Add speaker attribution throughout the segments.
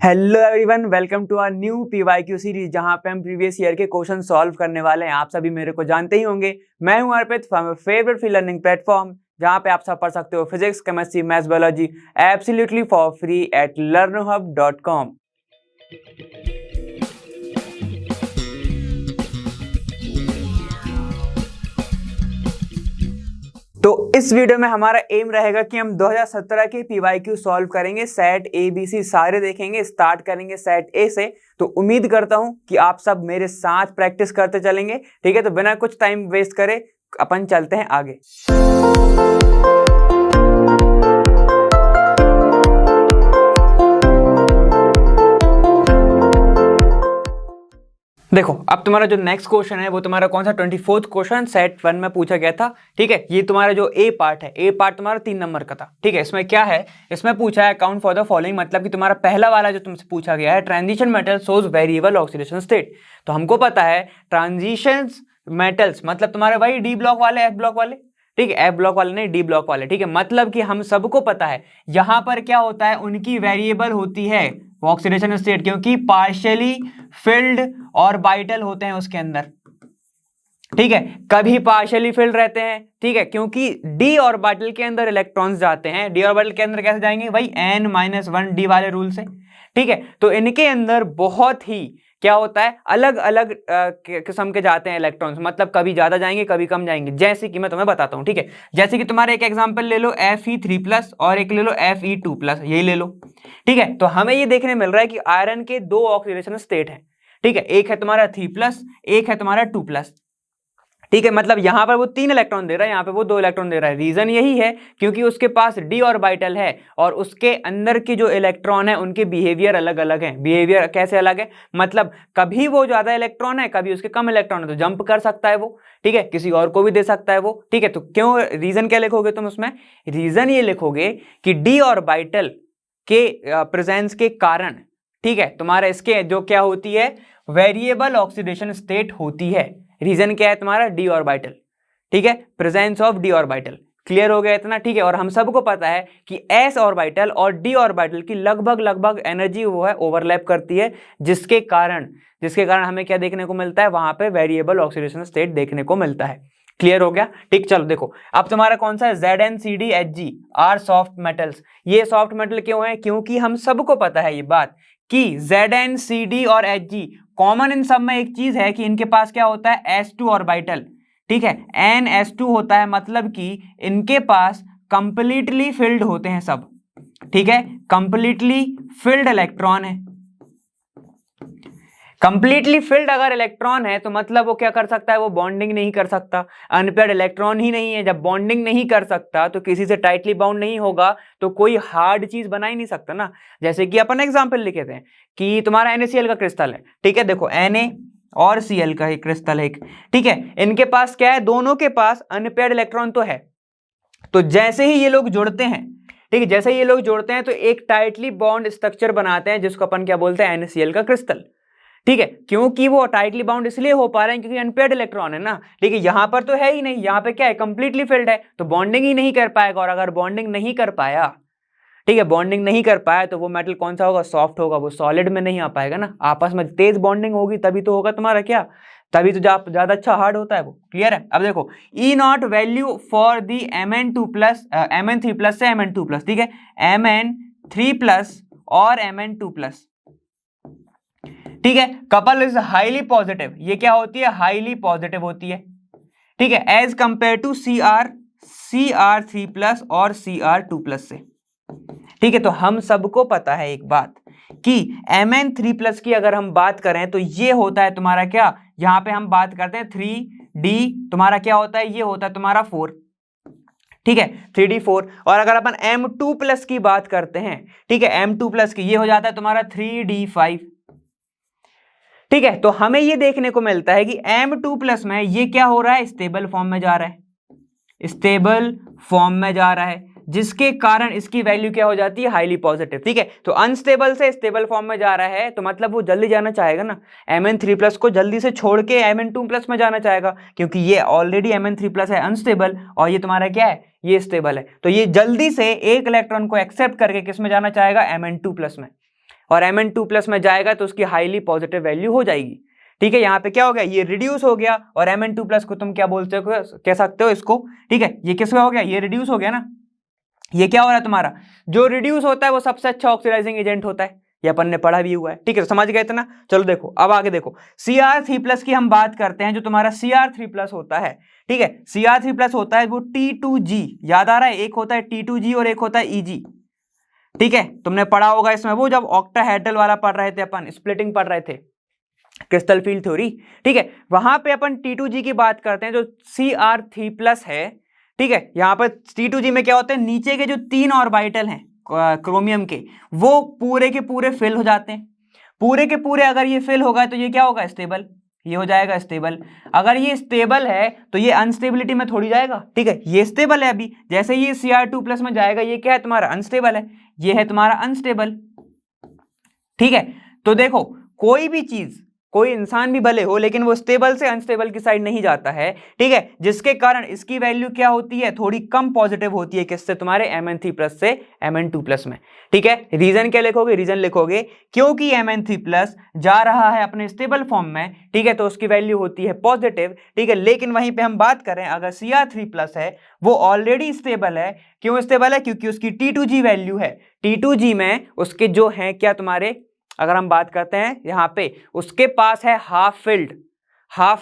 Speaker 1: Hello everyone, welcome to our new PYQ series जहां पे हम प्रीवियस ईयर के क्वेश्चन सॉल्व करने वाले हैं। आप सभी मेरे को जानते ही होंगे, मैं हूं Arpit from favourite free learning platform जहां पे आप सब पढ़ सकते हो physics, chemistry, maths, biology absolutely for free at learnerhub.com। तो इस वीडियो में हमारा एम रहेगा कि हम 2017 के पीवाईक्यू सॉल्व करेंगे। सेट ए बी सी सारे देखेंगे, स्टार्ट करेंगे सेट ए से। तो उम्मीद करता हूं कि आप सब मेरे साथ प्रैक्टिस करते चलेंगे। ठीक है, तो बिना कुछ टाइम वेस्ट करे अपन चलते हैं आगे। देखो, अब तुम्हारा जो नेक्स्ट क्वेश्चन है वो तुम्हारा कौन सा 24th क्वेश्चन सेट 1 में पूछा गया था। ठीक है, ये तुम्हारा जो ए पार्ट है, ए पार्ट तुम्हारा 3 नंबर का था। ठीक है, इसमें क्या है, इसमें पूछा है अकाउंट फॉर द फॉलोइंग, मतलब कि तुम्हारा पहला वाला जो तुमसे पूछा गया है transition metal shows variable oxidation state. तो हमको पता है ट्रांजिशन मेटल्स मतलब तुम्हारे वही डी ब्लॉक वाले, एफ ब्लॉक वाले। ठीक है, एफ ब्लॉक वाले नहीं, डी ब्लॉक वाले। ठीक है, मतलब कि हम सबको पता है यहां पर क्या होता है, उनकी वेरिएबल होती है ऑक्सीडेशन स्टेट, क्योंकि पार्शियली फिल्ड और बाइटल होते हैं उसके अंदर। ठीक है, कभी पार्शियली फिल्ड रहते हैं। ठीक है, क्योंकि डी ऑर्बिटल के अंदर इलेक्ट्रॉन्स जाते हैं। डी ऑर्बिटल के अंदर कैसे जाएंगे, भाई n-1 डी वाले रूल से। ठीक है, तो इनके अंदर बहुत ही क्या होता है, अलग अलग किस्म के जाते हैं इलेक्ट्रॉन्स, मतलब कभी ज्यादा जाएंगे कभी कम जाएंगे। जैसे कि मैं तुम्हें बताता हूं। ठीक है, जैसे कि तुम्हारे एक एग्जांपल ले लो Fe3+ और एक ले लो Fe2+, यही ले लो। ठीक है, तो हमें ये देखने मिल रहा है कि आयरन के दो ऑक्सीडेशन स्टेट है। ठीक है, एक है तुम्हारा 3+, एक है तुम्हारा 2+। ठीक है, मतलब यहां पर वो 3 इलेक्ट्रॉन दे रहा है, यहां पे वो 2 इलेक्ट्रॉन दे रहा है। रीजन यही है क्योंकि उसके पास डी ऑर्बिटल है और उसके अंदर के जो इलेक्ट्रॉन है उनके बिहेवियर अलग अलग है। बिहेवियर कैसे अलग है, मतलब कभी वो ज्यादा इलेक्ट्रॉन है, कभी उसके कम इलेक्ट्रॉन है, तो जंप कर सकता है वो। ठीक है, किसी और को भी दे सकता है वो। ठीक है, तो क्यों, रीजन क्या लिखोगे तुम उसमें, रीजन ये लिखोगे कि डी ऑर्बिटल के प्रेजेंस के कारण, ठीक है, तुम्हारा इसके जो क्या होती है, वेरिएबल ऑक्सीडेशन स्टेट होती है। रीजन क्या है तुम्हारा, डी ऑर्बिटल। ठीक है, presence of D orbital. Clear हो गया इतना। ठीक है, और हम सबको पता है कि एस ऑर्बिटल और डी ऑर्बिटल की लगभग एनर्जी वो है ओवरलैप करती है, जिसके कारण हमें क्या देखने को मिलता है, वहां पे वेरिएबल ऑक्सीडेशन स्टेट देखने को मिलता है। क्लियर हो गया। ठीक, चलो देखो अब तुम्हारा कौन सा है, ZnCdHg आर सॉफ्ट मेटल्स। ये सॉफ्ट मेटल क्यों है, क्योंकि हम सबको पता है ये बात कि Zn, Cd और Hg कॉमन इन सब में एक चीज है कि इनके पास क्या होता है, s2 ऑर्बिटल। ठीक है, NS2 होता है, मतलब कि इनके पास कंप्लीटली फिल्ड होते हैं सब। ठीक है, कंप्लीटली फिल्ड इलेक्ट्रॉन है। कंप्लीटली फिल्ड अगर इलेक्ट्रॉन है तो मतलब वो क्या कर सकता है, वो बॉन्डिंग नहीं कर सकता। अनपेयर्ड इलेक्ट्रॉन ही नहीं है, जब बॉन्डिंग नहीं कर सकता तो किसी से टाइटली बाउंड नहीं होगा, तो कोई हार्ड चीज बना ही नहीं सकता ना। जैसे कि अपन एग्जांपल लिखे थे कि तुम्हारा NaCl का क्रिस्टल है। ठीक है, देखो Na और Cl का एक क्रिस्टल है एक। ठीक है, इनके पास क्या है, दोनों के पास अनपेयर्ड इलेक्ट्रॉन तो है। तो जैसे ही ये लोग जुड़ते हैं, ठीक है, जैसे ही ये लोग जुड़ते हैं तो एक टाइटली बॉन्ड स्ट्रक्चर बनाते हैं, जिसको अपन क्या बोलते हैं, NaCl का क्रिस्टल। ठीक है, क्योंकि वो टाइटली बाउंड इसलिए हो पा रहे हैं क्योंकि अनपेयर्ड इलेक्ट्रॉन है ना। ठीक है, यहां पर तो है ही नहीं, यहां पे क्या है, कंप्लीटली फिल्ड है, तो बॉन्डिंग ही नहीं कर पाएगा। और अगर बॉन्डिंग नहीं कर पाया, ठीक है, बॉन्डिंग नहीं कर पाया तो वो मेटल कौन सा होगा, सॉफ्ट होगा, वो सॉलिड में नहीं आ पाएगा ना। आपस में तेज बॉन्डिंग होगी तभी तो होगा तुम्हारा क्या, तभी तो ज्यादा अच्छा हार्ड होता है वो। क्लियर है। अब देखो E0 value for the Mn2+, Mn3+ से Mn2+। ठीक है, Mn3+ और Mn2+। ठीक है, कपल इज हाईली पॉजिटिव। ये क्या होती है, हाईली पॉजिटिव होती है। ठीक है, एज कंपेयर टू Cr3+ और Cr2+ से। ठीक है, तो हम सबको पता है एक बात कि Mn3+ की अगर हम बात करें तो ये होता है तुम्हारा क्या, यहां पे हम बात करते हैं 3D, तुम्हारा क्या होता है, ये होता है तुम्हारा 4। ठीक है, 3D4। और अगर अपन M2+ की बात करते हैं, ठीक है, M2+ की, ये हो जाता है तुम्हारा 3D5। ठीक है, तो हमें ये देखने को मिलता है कि M2+ में ये क्या हो रहा है, स्टेबल फॉर्म में जा रहा है, स्टेबल फॉर्म में जा रहा है, जिसके कारण इसकी वैल्यू क्या हो जाती है, हाईली पॉजिटिव। ठीक है, तो अनस्टेबल से स्टेबल फॉर्म में जा रहा है तो मतलब वो जल्दी जाना चाहेगा ना, Mn3+ को जल्दी से छोड़ के Mn2+ में जाना चाहेगा, क्योंकि ये ऑलरेडी Mn3+ है अनस्टेबल और ये तुम्हारा क्या है, ये स्टेबल है। तो ये जल्दी से एक इलेक्ट्रॉन को एक्सेप्ट करके किस में जाना चाहेगा, Mn2+ में। और Mn2+ में जाएगा तो उसकी हाईली पॉजिटिव वैल्यू हो जाएगी। ठीक है, यहाँ पे क्या हो गया, ये रिड्यूस हो गया और Mn2+ को तुम क्या बोलते हो, कह सकते हो इसको। ठीक है, ये किसमें हो गया, ये रिड्यूस हो गया ना। ये क्या हो रहा है तुम्हारा, जो रिड्यूस होता है वो सबसे अच्छा ऑक्सीडाइजिंग एजेंट होता है, ये अपन ने पढ़ा भी हुआ है। ठीक है, तो समझ गए इतना। चलो देखो अब आगे देखो, Cr3+ की हम बात करते हैं। जो तुम्हारा Cr3+ होता है, ठीक है, Cr3+ होता है वो T2G, याद आ रहा है, एक होता है T2G और एक होता है Eg। ठीक है, तुमने पढ़ा होगा इसमें, वो जब ऑक्टाहेड्रल वाला पढ़ रहे थे अपन, स्प्लिटिंग पढ़ रहे थे, क्रिस्टल फील्ड थ्योरी। ठीक है, वहां पे अपन T2G की बात करते हैं, जो Cr3+ है। ठीक है, यहाँ पर T2G में क्या होता है, नीचे के जो 3 ऑर्बिटल हैं क्रोमियम के, वो पूरे के पूरे फिल हो जाते हैं। पूरे के पूरे अगर ये फिल होगा तो ये क्या होगा, स्टेबल, ये हो जाएगा स्टेबल। अगर ये स्टेबल है तो ये अनस्टेबिलिटी में थोड़ी जाएगा। ठीक है, ये स्टेबल है अभी, जैसे ये Cr2+ में जाएगा, ये क्या है तुम्हारा, अनस्टेबल है, ये है तुम्हारा अनस्टेबल। ठीक है, तो देखो कोई भी चीज, कोई इंसान भी भले हो, लेकिन वो स्टेबल से अनस्टेबल की साइड नहीं जाता है। ठीक है, जिसके कारण इसकी वैल्यू क्या होती है, थोड़ी कम पॉजिटिव होती है, किससे, तुम्हारे Mn3+ से Mn2+ में। ठीक है, रीजन क्या लिखोगे, रीजन लिखोगे क्योंकि Mn3+ जा रहा है अपने स्टेबल फॉर्म में। ठीक है, तो उसकी वैल्यू होती है पॉजिटिव। ठीक है, लेकिन वहीं पे हम बात करें, अगर Cr3+ है वो ऑलरेडी स्टेबल है। क्यों स्टेबल है, क्योंकि उसकी T2G वैल्यू है। T2G में उसके जो है क्या तुम्हारे, अगर हम बात करते हैं यहां पे, उसके पास है हाफ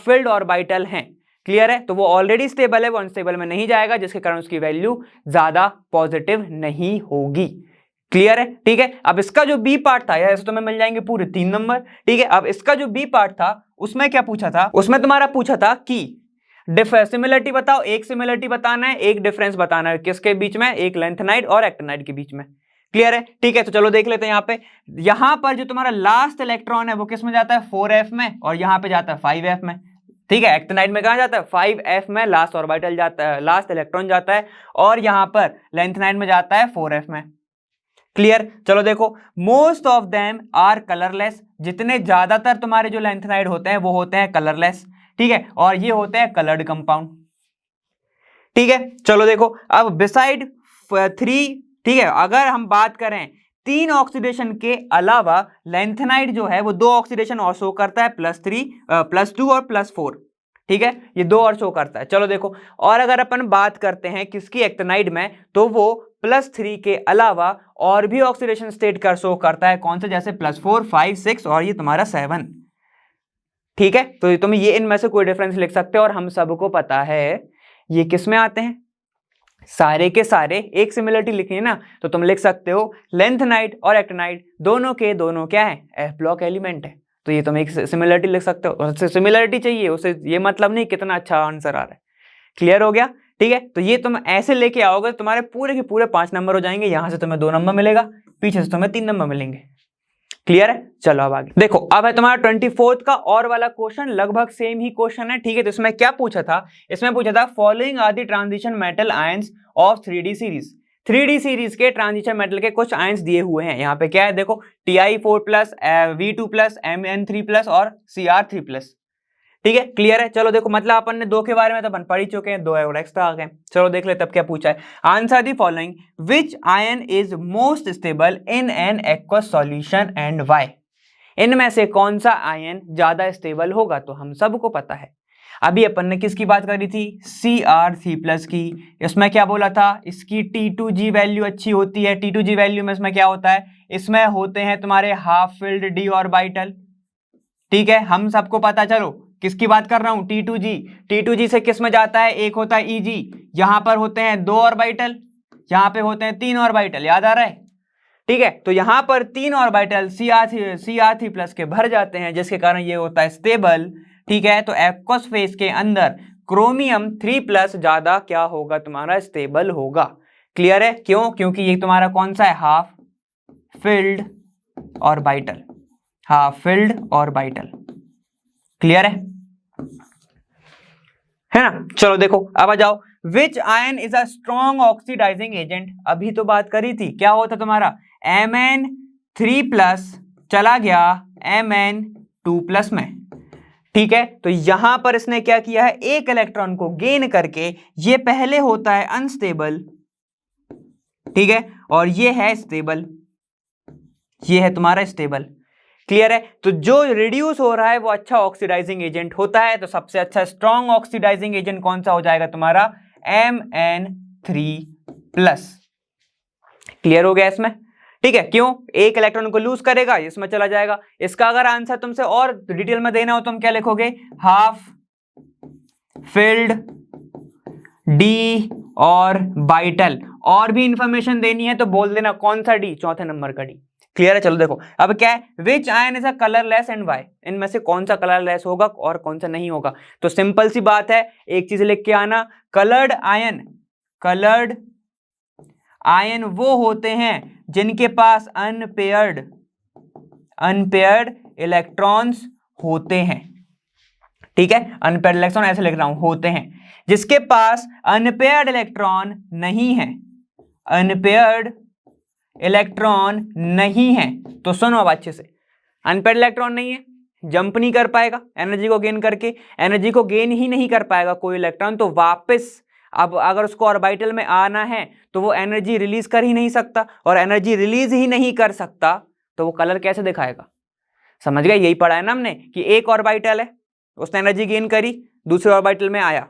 Speaker 1: फिल्ड ऑर्बिटल हैं। क्लियर है, तो वो ऑलरेडी स्टेबल है, वो अनस्टेबल में नहीं जाएगा, जिसके कारण उसकी वैल्यू ज्यादा पॉजिटिव नहीं होगी। क्लियर है। ठीक है, अब इसका जो बी पार्ट था, ऐसे तुम्हें मिल जाएंगे पूरे 3 नंबर। ठीक है, अब इसका जो बी पार्ट था उसमें क्या पूछा था, उसमें तुम्हारा पूछा था कि सिमिलरिटी बताओ, एक सिमिलरिटी बताना है, एक डिफरेंस बताना है, किसके बीच में, एक लेंथेनाइड और एक्टिनाइड के बीच में। क्लियर है। ठीक है, तो चलो देख लेते हैं। यहां पर जो तुम्हारा लास्ट इलेक्ट्रॉन है वो किस में जाता है, 4f में, और यहां पे जाता है 5f में। ठीक है, एक्टिनाइड में कहां जाता है, 5f में लास्ट ऑर्बिटल जाता है, लास्ट इलेक्ट्रॉन जाता है, और यहां पर लेंथेनाइड में जाता है 4f में। क्लियर, चलो देखो, most of them are colourless, जितने ज्यादातर तुम्हारे जो लेंथेनाइड होते हैं वो होते हैं कलरलेस। ठीक है, और ये होते हैं कलर्ड कंपाउंड। ठीक है, चलो देखो, अब बिसाइड 3, ठीक है, अगर हम बात करें 3 ऑक्सीडेशन के अलावा, लेंथेनाइड जो है वो 2 ऑक्सीडेशन और शो करता है, +3, +2 और +4। ठीक है, ये 2 और शो करता है। चलो देखो, और अगर अपन बात करते हैं किसकी, एक्टिनाइड में, तो वो +3 के अलावा और भी ऑक्सीडेशन स्टेट का शो करता है। कौन से, जैसे +4, 5, 6 और ये तुम्हारा 7। ठीक है, तो तुम ये इनमें से कोई डिफरेंस लिख सकते हो, और हम सबको पता है ये किस में आते हैं, सारे के सारे एक सिमिलरिटी लिखनी है ना, तो तुम लिख सकते हो लेंथेनाइड और एक्टिनाइड दोनों के दोनों क्या है, एफ ब्लॉक एलिमेंट है। तो ये तुम एक सिमिलरिटी लिख सकते हो, उससे सिमिलरिटी चाहिए, उससे ये मतलब नहीं कितना अच्छा आंसर आ रहा है। क्लियर हो गया। ठीक है, तो ये तुम ऐसे लेके आओगे, तुम्हारे पूरे के पूरे 5 नंबर हो जाएंगे। यहां से तुम्हें 2 नंबर मिलेगा, पीछे से तुम्हें 3 नंबर मिलेंगे। क्लियर है। चलो अब आगे देखो, अब है तुम्हारा 24th का और वाला क्वेश्चन, लगभग सेम ही क्वेश्चन है। ठीक है, तो इसमें क्या पूछा था, इसमें पूछा था following are the transition metal ions of 3D series. 3D series के ट्रांजिशन मेटल के कुछ आयंस दिए हुए हैं। यहाँ पे क्या है देखो, Ti4+, V2+, Mn3+ और Cr3+। ठीक है, क्लियर है। चलो देखो, मतलब अपन ने 2 के बारे में तो अपन पढ़ ही चुके हैं, 2 और एक्स्ट्रा आ गए। चलो देख ले तब क्या पूछा है। Answer the following, which ion is most stable in an aqueous solution and why. इनमें से कौन सा आयन ज्यादा स्टेबल होगा, तो हम सबको पता है। अभी अपन ने किसकी बात करी थी, Cr3+ की। इसमें क्या बोला था, इसकी T2G वैल्यू अच्छी होती है। T2G वैल्यू में इसमें क्या होता है, इसमें होते हैं तुम्हारे हाफ फिल्ड d ऑर्बिटल। ठीक है, हम सबको पता, चलो किसकी बात कर रहा हूं, T2G। T2G से किस में जाता है, एक होता है Eg, यहां पर होते हैं 2 ऑर्बिटल, यहां पे होते हैं 3 ऑर्बिटल, याद आ रहा है। ठीक है, तो यहां पर 3 ऑर्बिटल Cr3+ के भर जाते हैं, जिसके कारण ये होता है स्टेबल। ठीक है, तो एक्वस फेज के अंदर क्रोमियम 3+ ज्यादा क्या होगा, तुम्हारा स्टेबल होगा। क्लियर है, क्यों, क्योंकि ये तुम्हारा कौन सा है, half filled orbital, half filled orbital. Clear है ना। चलो देखो, अब आ जाओ, which ion is a strong oxidising agent. अभी तो बात करी थी, क्या होता तुम्हारा, Mn3+ चला गया Mn2+ में। ठीक है, तो यहां पर इसने क्या किया है, एक इलेक्ट्रॉन को गेन करके, ये पहले होता है अनस्टेबल, ठीक है, और ये है स्टेबल, ये है तुम्हारा स्टेबल। क्लियर है? तो जो रिड्यूस हो रहा है वो अच्छा ऑक्सीडाइजिंग एजेंट होता है। तो सबसे अच्छा स्ट्रॉन्ग ऑक्सीडाइजिंग एजेंट कौन सा हो जाएगा तुम्हारा? Mn3+। क्लियर हो गया इसमें? ठीक है, क्यों? एक इलेक्ट्रॉन को लूज करेगा, इसमें चला जाएगा। इसका अगर आंसर तुमसे और डिटेल में देना हो तो तुम क्या लिखोगे? हाफ फिल्ड डी और बाइटल। और भी इंफॉर्मेशन देनी है तो बोल देना कौन सा डी? चौथे नंबर का डी। क्लियर है? चलो देखो अब क्या है, which ion is a colourless and Y. इनमें से कौन सा कलरलेस होगा और कौन सा नहीं होगा? तो सिंपल सी बात है, एक चीज लिख के आना, कलर्ड आयन वो होते हैं जिनके पास अनपेयर्ड इलेक्ट्रॉन्स होते हैं। ठीक है, अनपेयर्ड इलेक्ट्रॉन ऐसे लिख रहा हूं, होते हैं। जिसके पास अनपेयर्ड इलेक्ट्रॉन नहीं है, अनपेयर्ड इलेक्ट्रॉन नहीं है, तो सुनो अब अच्छे से, अनपेयर्ड इलेक्ट्रॉन नहीं है, जंप नहीं कर पाएगा एनर्जी को गेन करके, एनर्जी को गेन ही नहीं कर पाएगा कोई इलेक्ट्रॉन, तो वापस अब अगर उसको ऑर्बिटल में आना है तो वो एनर्जी रिलीज कर ही नहीं सकता, और एनर्जी रिलीज ही नहीं कर सकता तो वो कलर कैसे दिखाएगा? समझ गए? यही पढ़ा है ना हमने कि एक ऑर्बिटल है, उसने एनर्जी गेन करी, दूसरे ऑर्बिटल में आया,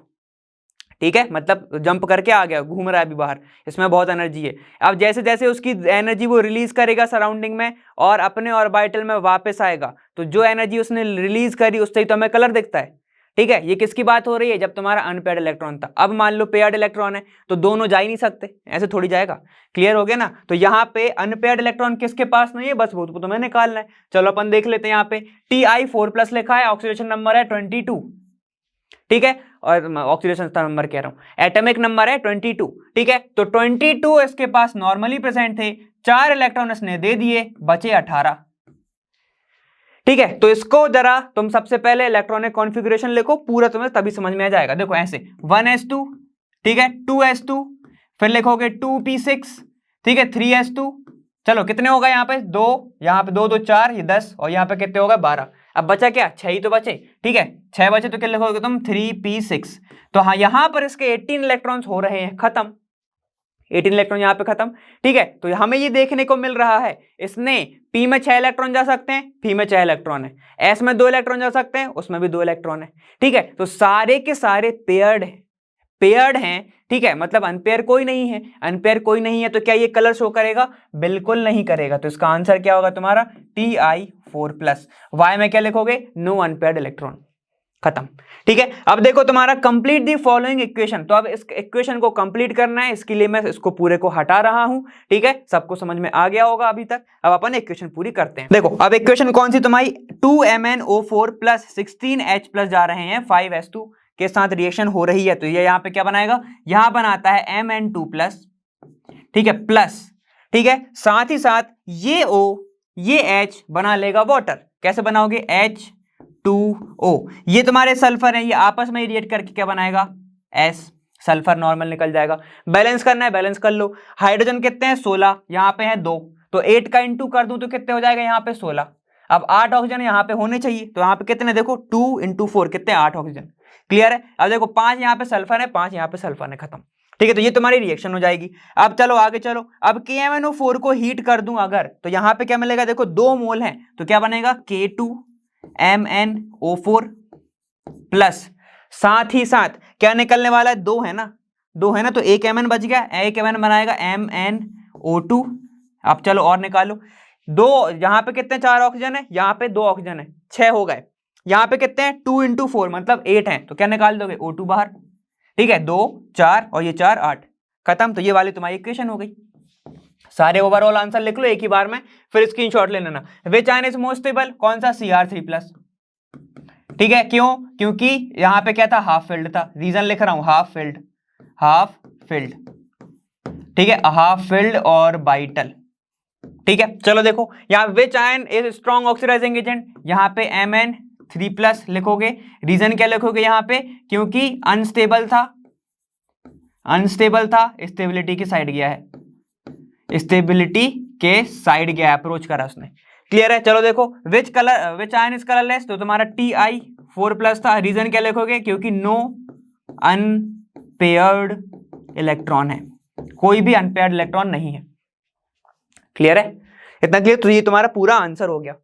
Speaker 1: ठीक है, मतलब जंप करके आ गया, घूम रहा है अभी बाहर, इसमें बहुत एनर्जी है। अब जैसे जैसे उसकी एनर्जी वो रिलीज करेगा सराउंडिंग में और अपने ऑर्बिटल में वापस आएगा, तो जो एनर्जी उसने रिलीज करी उससे ही तो हमें कलर दिखता है। ठीक है, ये किसकी बात हो रही है? जब तुम्हारा अनपेयर्ड इलेक्ट्रॉन था। अब मान लो पेयर्ड इलेक्ट्रॉन है तो दोनों जा ही नहीं सकते, ऐसे थोड़ी जाएगा। क्लियर हो गया ना? तो यहाँ पे अनपेयर्ड इलेक्ट्रॉन किसके पास नहीं है, बस वो तो तुम्हें निकालना है। चलो अपन देख लेते हैं। यहाँ पे Ti4+ लिखा है, ऑक्सीडेशन नंबर है 22। ठीक है, और ऑक्सीडेशन नंबर कह रहा हूं, एटॉमिक नंबर है 22। ठीक है, तो 22 इसके पास नॉर्मली प्रेजेंट थे, 4 इलेक्ट्रॉन इसने दे दिए, बचे 18। ठीक है, तो इसको जरा तुम सबसे पहले इलेक्ट्रॉनिक कॉन्फ़िगरेशन लिखो पूरा, तुम्हें तभी समझ में आ जाएगा। देखो ऐसे 1s2, ठीक है, 2s2, फिर लिखोगे 2p6, ठीक है, 3s2। चलो कितने होगा यहाँ पे? 2, यहाँ पे 2 2 4, ये 10, और यहाँ पे कितने होगा? 12। अब बचा क्या? 6 ही तो बचे। ठीक है, 6 बचे तो क्या लिखोगे तुम? 3p6। तो हाँ, यहाँ पर इसके 18 इलेक्ट्रॉन्स हो रहे हैं खत्म, 18 इलेक्ट्रॉन यहाँ पे खत्म। ठीक है, तो हमें ये देखने को मिल रहा है, इसने p में 6 इलेक्ट्रॉन जा सकते हैं, p में 6 इलेक्ट्रॉन है, s में 2 इलेक्ट्रॉन जा सकते हैं, उसमें भी 2 इलेक्ट्रॉन है। ठीक है, तो सारे के सारे पेयर्ड हैं। ठीक है, मतलब अनपेयर कोई नहीं है, अनपेयर कोई नहीं है तो क्या ये कलर शो करेगा? बिल्कुल नहीं करेगा। तो इसका आंसर क्या होगा तुम्हारा? Ti4+। y में क्या लिखोगे? नो अनपेयर्ड इलेक्ट्रॉन, खत्म। ठीक है, अब देखो तुम्हारा कंप्लीट दी फॉलोइंग इक्वेशन। तो अब इस इक्वेशन को कंप्लीट करना है, इसके लिए मैं इसको पूरे को हटा रहा हूं। ठीक है, सबको समझ में आ गया होगा अभी तक। अब अपन इक्वेशन पूरी करते हैं। देखो अब इक्वेशन कौन सी तुम्हारी? 2MnO4 + 16H+ जा रहे हैं 5s2 के साथ रिएक्शन हो रही है, तो ये यहाँ पे क्या बनाएगा? यहां बनाता है Mn2+, ठीक है, प्लस, ठीक है, साथ ही साथ ये O ये H बना लेगा वाटर। कैसे बनाओगे? H2O। ये तुम्हारे सल्फर है, ये आपस में रिएक्ट करके क्या बनाएगा? S, सल्फर नॉर्मल निकल जाएगा। बैलेंस करना है, बैलेंस कर लो। हाइड्रोजन कितने हैं? 16, यहाँ पे है 2, तो 8 का इंटू कर दूं तो कितने हो जाएगा? यहाँ पे 16। अब 8 ऑक्सीजन यहाँ पे होने चाहिए, तो यहाँ पे कितने? देखो 2 × 4 कितने? 8 ऑक्सीजन। क्लियर है? अब देखो 5 यहाँ पे सल्फर है, 5 यहाँ पे सल्फर है, खत्म। ठीक है, तो ये तुम्हारी रिएक्शन हो जाएगी। अब चलो आगे चलो। अब KMnO4 को हीट कर दूं अगर, तो यहाँ पे क्या मिलेगा? देखो 2 मोल है, तो क्या बनेगा? K2MnO4 प्लस, साथ ही साथ क्या निकलने वाला है? 2 है ना, 2 है ना, तो एक Mn बच गया, एक Mn बनाएगा MnO2। अब चलो और निकालो। 2 यहाँ पे कितने? 4 ऑक्सीजन है, यहाँ पे 2 ऑक्सीजन है, 6 हो गए। यहाँ पे कितने हैं? 2 × 4 मतलब 8 हैं, तो क्या निकाल दोगे? O2 बाहर। ठीक है, 2 4 और ये 4 8, खत्म। तो ये वाली तुम्हारी इक्वेशन हो गई। सारे ओवरऑल आंसर लिख लो एक ही बार में, फिर स्क्रीनशॉट ले लेना। विच आयन इज मोस्ट स्टेबल? कौन सा? Cr3+। ठीक है, क्यों? क्योंकि यहाँ पे क्या था? हाफ फिल्ड था। रीजन लिख रहा हूं, हाफ फिल्ड। ठीक है, हाफ फिल्ड और बाइटल। ठीक है, चलो देखो यहाँ which ion is strong oxidising agent? यहाँ पे Mn3+ लिखोगे। रीजन क्या लिखोगे यहाँ पे? क्योंकि अनस्टेबल था, स्टेबिलिटी की साइड गया है, स्टेबिलिटी के साइड गया, अप्रोच करा उसने। क्लियर है? चलो देखो विच आयन इज कलरलेस? तो तुम्हारा Ti4+ था। रीजन क्या लिखोगे? क्योंकि नो अनपेयर्ड इलेक्ट्रॉन है, कोई भी अनपेयर्ड इलेक्ट्रॉन नहीं है। क्लियर है? इतना क्लियर? तो ये तुम्हारा पूरा आंसर हो गया,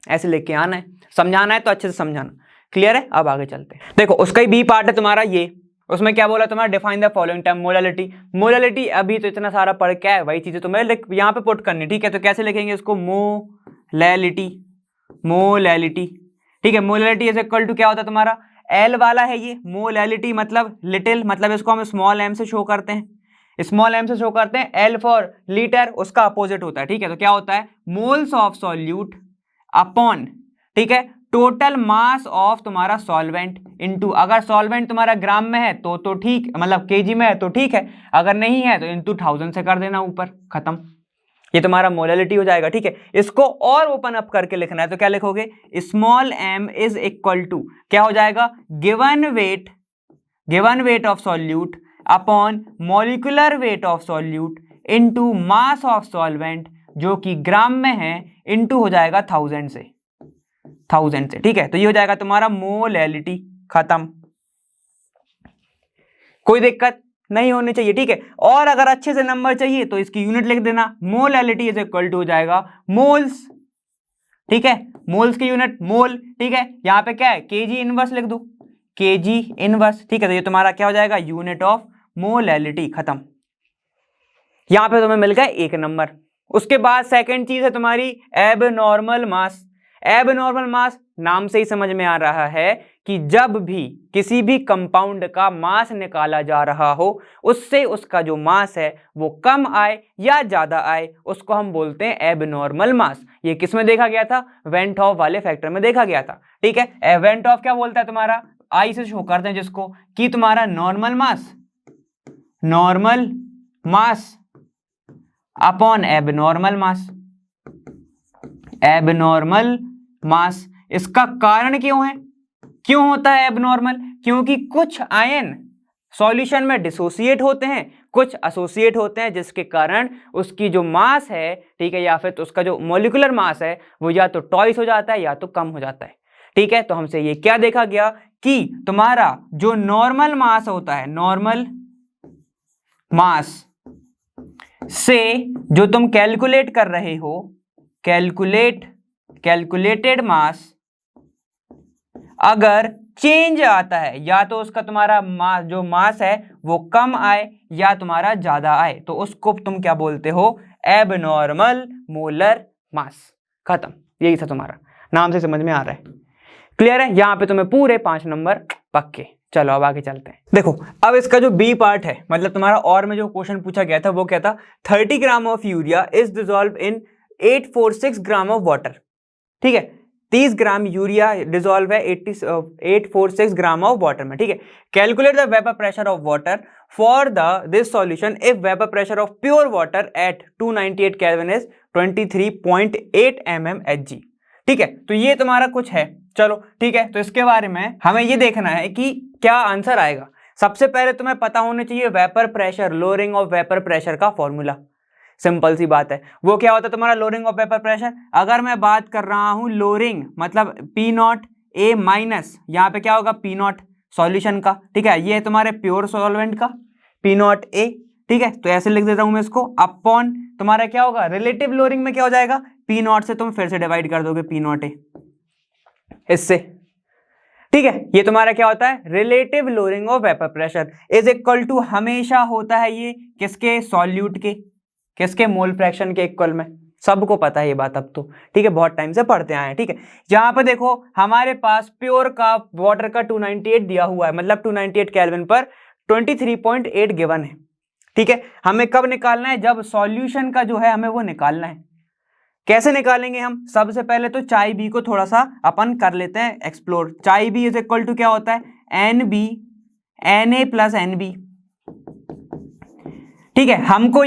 Speaker 1: ऐसे लेके आना है, समझाना है तो अच्छे से समझाना। क्लियर है? अब आगे चलते हैं। देखो उसका ही बी पार्ट है तुम्हारा ये, उसमें क्या बोला तुम्हारा, define the following term molality. Molality अभी तो इतना सारा पढ़ क्या है, वही चीजें तुम्हें यहाँ पे पुट करनी, ठीक है? तो कैसे लिखेंगे इसको, मोलैलिटी, मोलैलिटी, ठीक है? मोलैलिटी इज इक्वल टू क्या होता है तुम्हारा, एल वाला है ये, मोलैलिटी मतलब लिटिल, मतलब इसको हम स्मॉल एम से शो करते हैं, स्मॉल एम से शो करते हैं। एल फॉर लीटर, उसका अपोजिट होता है, ठीक है? तो क्या होता है, मोल्स ऑफ सॉल्यूट अपॉन, ठीक है, टोटल मास ऑफ तुम्हारा सॉल्वेंट इनटू, अगर सॉल्वेंट तुम्हारा ग्राम में है तो ठीक, मतलब केजी में है तो ठीक है, अगर नहीं है तो इनटू 1000 से कर देना ऊपर, खत्म। ये तुम्हारा मोलालिटी हो जाएगा, ठीक है? इसको और ओपन अप करके लिखना है तो क्या लिखोगे, small M is equal to क्या हो जाएगा, given weight of solute upon molecular weight of solute into mass of solvent, जो कि ग्राम में है, इनटू हो जाएगा 1000 से, ठीक है? तो ये हो जाएगा तुम्हारा मोलैलिटी, खत्म। कोई दिक्कत नहीं होनी चाहिए, ठीक है? और अगर अच्छे से नंबर चाहिए तो इसकी यूनिट लिख देना, मोलैलिटी इज इक्वल टू हो जाएगा मोल्स, ठीक है? मोल्स की यूनिट मोल, ठीक है? यहाँ पे क्या है, केजी इनवर्स लिख दो, केजी इनवर्स, ठीक है? तो ये तुम्हारा क्या हो जाएगा, यूनिट ऑफ मोलैलिटी, खत्म। यहाँ पे तुम्हें मिल गया 1 नंबर। उसके बाद सेकंड चीज है तुम्हारी एबनॉर्मल मास। एबनॉर्मल मास नाम से ही समझ में आ रहा है कि जब भी किसी भी कंपाउंड का मास निकाला जा रहा हो, उससे उसका जो मास है वो कम आए या ज्यादा आए, उसको हम बोलते हैं एबनॉर्मल मास। ये किस में देखा गया था, वेंट ऑफ वाले फैक्टर में देखा गया था, ठीक है? वेंट ऑफ क्या बोलता है तुम्हारा, आई से शो करते हैं जिसको, कि तुम्हारा नॉर्मल मास अपॉन एबनॉर्मल मास। इसका कारण क्यों है, क्यों होता है एबनॉर्मल, क्योंकि कुछ आयन सॉल्यूशन में डिसोसिएट होते हैं, कुछ एसोसिएट होते हैं, जिसके कारण उसकी जो मास है, ठीक है, या फिर तो उसका जो मॉलिक्यूलर मास है वो या तो ट्वाइस हो जाता है या तो कम हो जाता है, ठीक है? तो हमसे ये क्या देखा गया कि तुम्हारा जो नॉर्मल मास होता है, नॉर्मल मास से जो तुम कैलकुलेट कर रहे हो, कैलकुलेटेड मास अगर चेंज आता है, या तो उसका तुम्हारा मास, जो मास है वो कम आए या तुम्हारा ज्यादा आए, तो उसको तुम क्या बोलते हो, एबनॉर्मल मोलर मास, खत्म। यही था तुम्हारा, नाम से समझ में आ रहा है? क्लियर है? यहाँ पे तुम्हें पूरे 5 नंबर पक्के। चलो अब आगे चलते हैं। देखो अब इसका जो बी पार्ट है, मतलब तुम्हारा और में जो क्वेश्चन पूछा गया था वो क्या था, 30 gram of urea is dissolve in 846 gram of water, ठीक है? 30 ग्राम यूरिया डिसॉल्व है 846 ग्राम ऑफ वाटर में, ठीक है? Calculate the vapour pressure of water for this solution if vapour pressure of pure water at 298 kelvin is 23.8 mmHg, ठीक है? तो ये तुम्हारा कुछ है, चलो ठीक है। तो इसके बारे में हमें ये देखना है कि क्या आंसर आएगा। सबसे पहले तुम्हें पता होना चाहिए vapour pressure, lowering of vapour pressure का फॉर्मूला। सिंपल सी बात है, वो क्या होता है तुम्हारा लोअरिंग ऑफ वेपर प्रेशर। अगर मैं बात कर रहा हूं लोअरिंग मतलब पी नॉट ए माइनस, यहाँ पे क्या होगा पी नॉट सॉल्यूशन का, ठीक है? ये है तुम्हारे प्योर सॉल्वेंट का पी नॉट ए, ठीक है? तो ऐसे लिख देता हूं मैं इसको, अपॉन तुम्हारा क्या होगा रिलेटिव लोअरिंग में क्या हो जाएगा, पी नॉट से तुम फिर से डिवाइड कर दोगे पी नॉट ए इससे, ठीक है? ये तुम्हारा क्या होता है relative lowering of vapour pressure is equal to हमेशा होता है ये किसके, सॉल्यूट के, किसके, मोल फ्रैक्शन के इक्वल में। सबको पता है ये बात अब तो, ठीक है? बहुत टाइम से पढ़ते आए हैं, ठीक है? जहां पर देखो हमारे पास प्योर का वाटर का 298 दिया हुआ है, मतलब 298 केल्विन पर 23.8 गिवन है, ठीक है? हमें कब निकालना है, जब सॉल्यूशन का जो है हमें वो निकालना है। कैसे निकालेंगे हम, सबसे पहले तो चाई बी को थोड़ा सा अपन कर लेते हैं एक्सप्लोर। चाई बी इज इक्वल टू क्या होता है, N B N A plus N B, ठीक है? हमको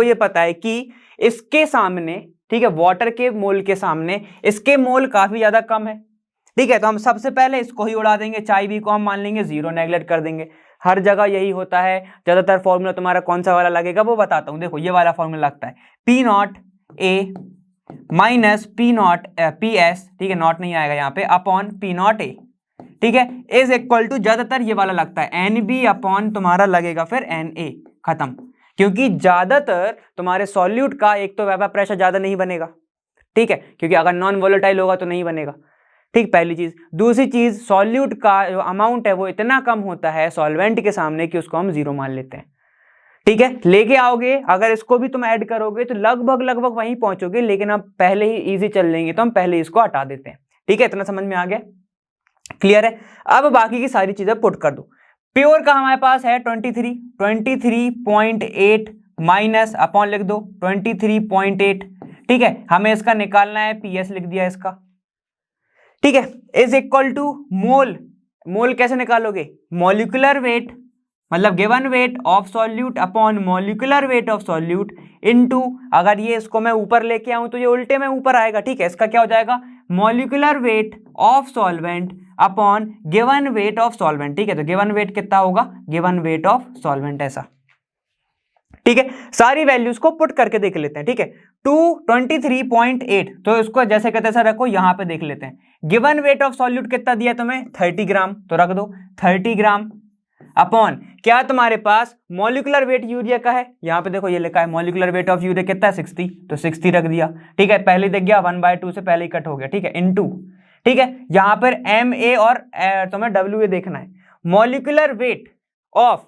Speaker 1: ये पता है कि इसके सामने, ठीक है, वाटर के मोल के सामने इसके मोल काफी ज्यादा कम है, ठीक है? तो हम सबसे पहले इसको ही उड़ा देंगे, चाई बी को हम मान लेंगे जीरो, नेगलेक्ट कर देंगे। हर जगह यही होता है, ज्यादातर फॉर्मूला तुम्हारा कौन सा वाला लगेगा वो बताता हूं। देखो ये वाला फॉर्मूला लगता है P not a minus P not P S, ठीक है? नॉट नहीं आएगा यहाँ पे, अपॉन पी नॉट ए, ठीक है, इज इक्वल टू ज्यादातर ये वाला लगता है एन बी अपॉन तुम्हारा लगेगा फिर एन ए, खत्म, क्योंकि ज्यादातर तुम्हारे सॉल्यूट का एक तो वेपर प्रेशर ज्यादा नहीं बनेगा, ठीक है, क्योंकि अगर नॉन वोलेटाइल होगा तो नहीं बनेगा, ठीक, पहली चीज। दूसरी चीज, सॉल्यूट का जो अमाउंट है वो इतना कम होता है सॉल्वेंट के सामने कि उसको हम जीरो मान लेते हैं, ठीक है। लेके आओगे, अगर इसको भी तुम ऐड करोगे तो लगभग वहीं पहुंचोगे, लेकिन अब पहले ही इजी चल लेंगे तो हम पहले इसको हटा देते हैं, ठीक है। इतना समझ में आ गया, क्लियर है। अब बाकी की सारी चीजें पुट कर दो। प्योर का हमारे पास है 23.8 माइनस अपॉन लिख दो 23.8, ठीक है। हमें इसका निकालना है, पीएस लिख दिया इसका, ठीक है, इज इक्वल टू मोल। मोल कैसे निकालोगे? मॉलिक्यूलर वेट, मतलब given weight of solute upon molecular weight of solute into, अगर ये इसको मैं ऊपर लेके आऊं तो ये उल्टे में ऊपर आएगा, ठीक है। इसका क्या हो जाएगा? Molecular weight of solvent upon given weight of solvent, ठीक है। तो गिवन वेट कितना होगा? गिवन वेट ऑफ सॉल्वेंट, ऐसा, ठीक है। सारी वैल्यूज को पुट करके देख लेते हैं, ठीक है। 23.8, तो इसको जैसे कहते ऐसा रखो, यहां पे देख लेते हैं। गिवन वेट ऑफ सॉल्यूट कितना दिया तुम्हें? 30 ग्राम, तो रख दो 30 ग्राम अपॉन क्या तुम्हारे पास मॉलिक्यूलर वेट यूरिया का है, यहां पे देखो ये लिखा है मॉलिक्यूलर वेट ऑफ यूरिया कितना है? 60, तो 60 रख दिया, ठीक है। पहले दिख गया 1/2 से पहले ही कट हो गया, ठीक है, इनटू, ठीक है। यहां पर MA और तुम्हें WA देखना है। मॉलिक्यूलर वेट ऑफ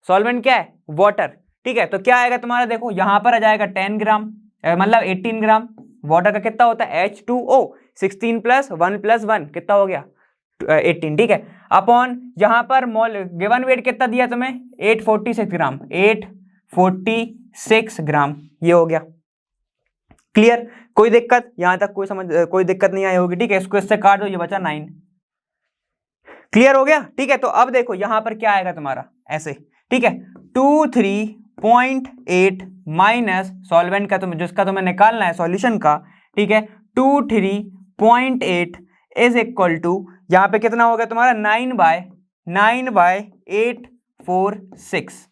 Speaker 1: सॉल्वेंट क्या है? वाटर, ठीक है। तो क्या आएगा तुम्हारा? देखो यहां पर आ जाएगा 10 ग्राम, मतलब 18 ग्राम। वाटर का कितना होता है? H2O, 16 + 1 + 1 कितना हो गया? 18, ठीक है। अपॉन यहां पर गिवन वेट कितना दिया तुम्हें? 846 ग्राम, 846 ग्राम, ये हो गया, क्लियर। कोई दिक्कत यहां तक? कोई दिक्कत नहीं आई होगी, ठीक है। इसको इससे काट दो, ये बचा 9, क्लियर हो गया, ठीक है। तो अब देखो यहां पर क्या आएगा तुम्हारा, ऐसे, ठीक है। 23.8 माइनस सॉल्वेंट का जिसका तुम्हें निकालना है सॉल्यूशन का, ठीक है, 23.8 इज इक्वल टू, यहां पे कितना हो गया तुम्हारा? 9/846,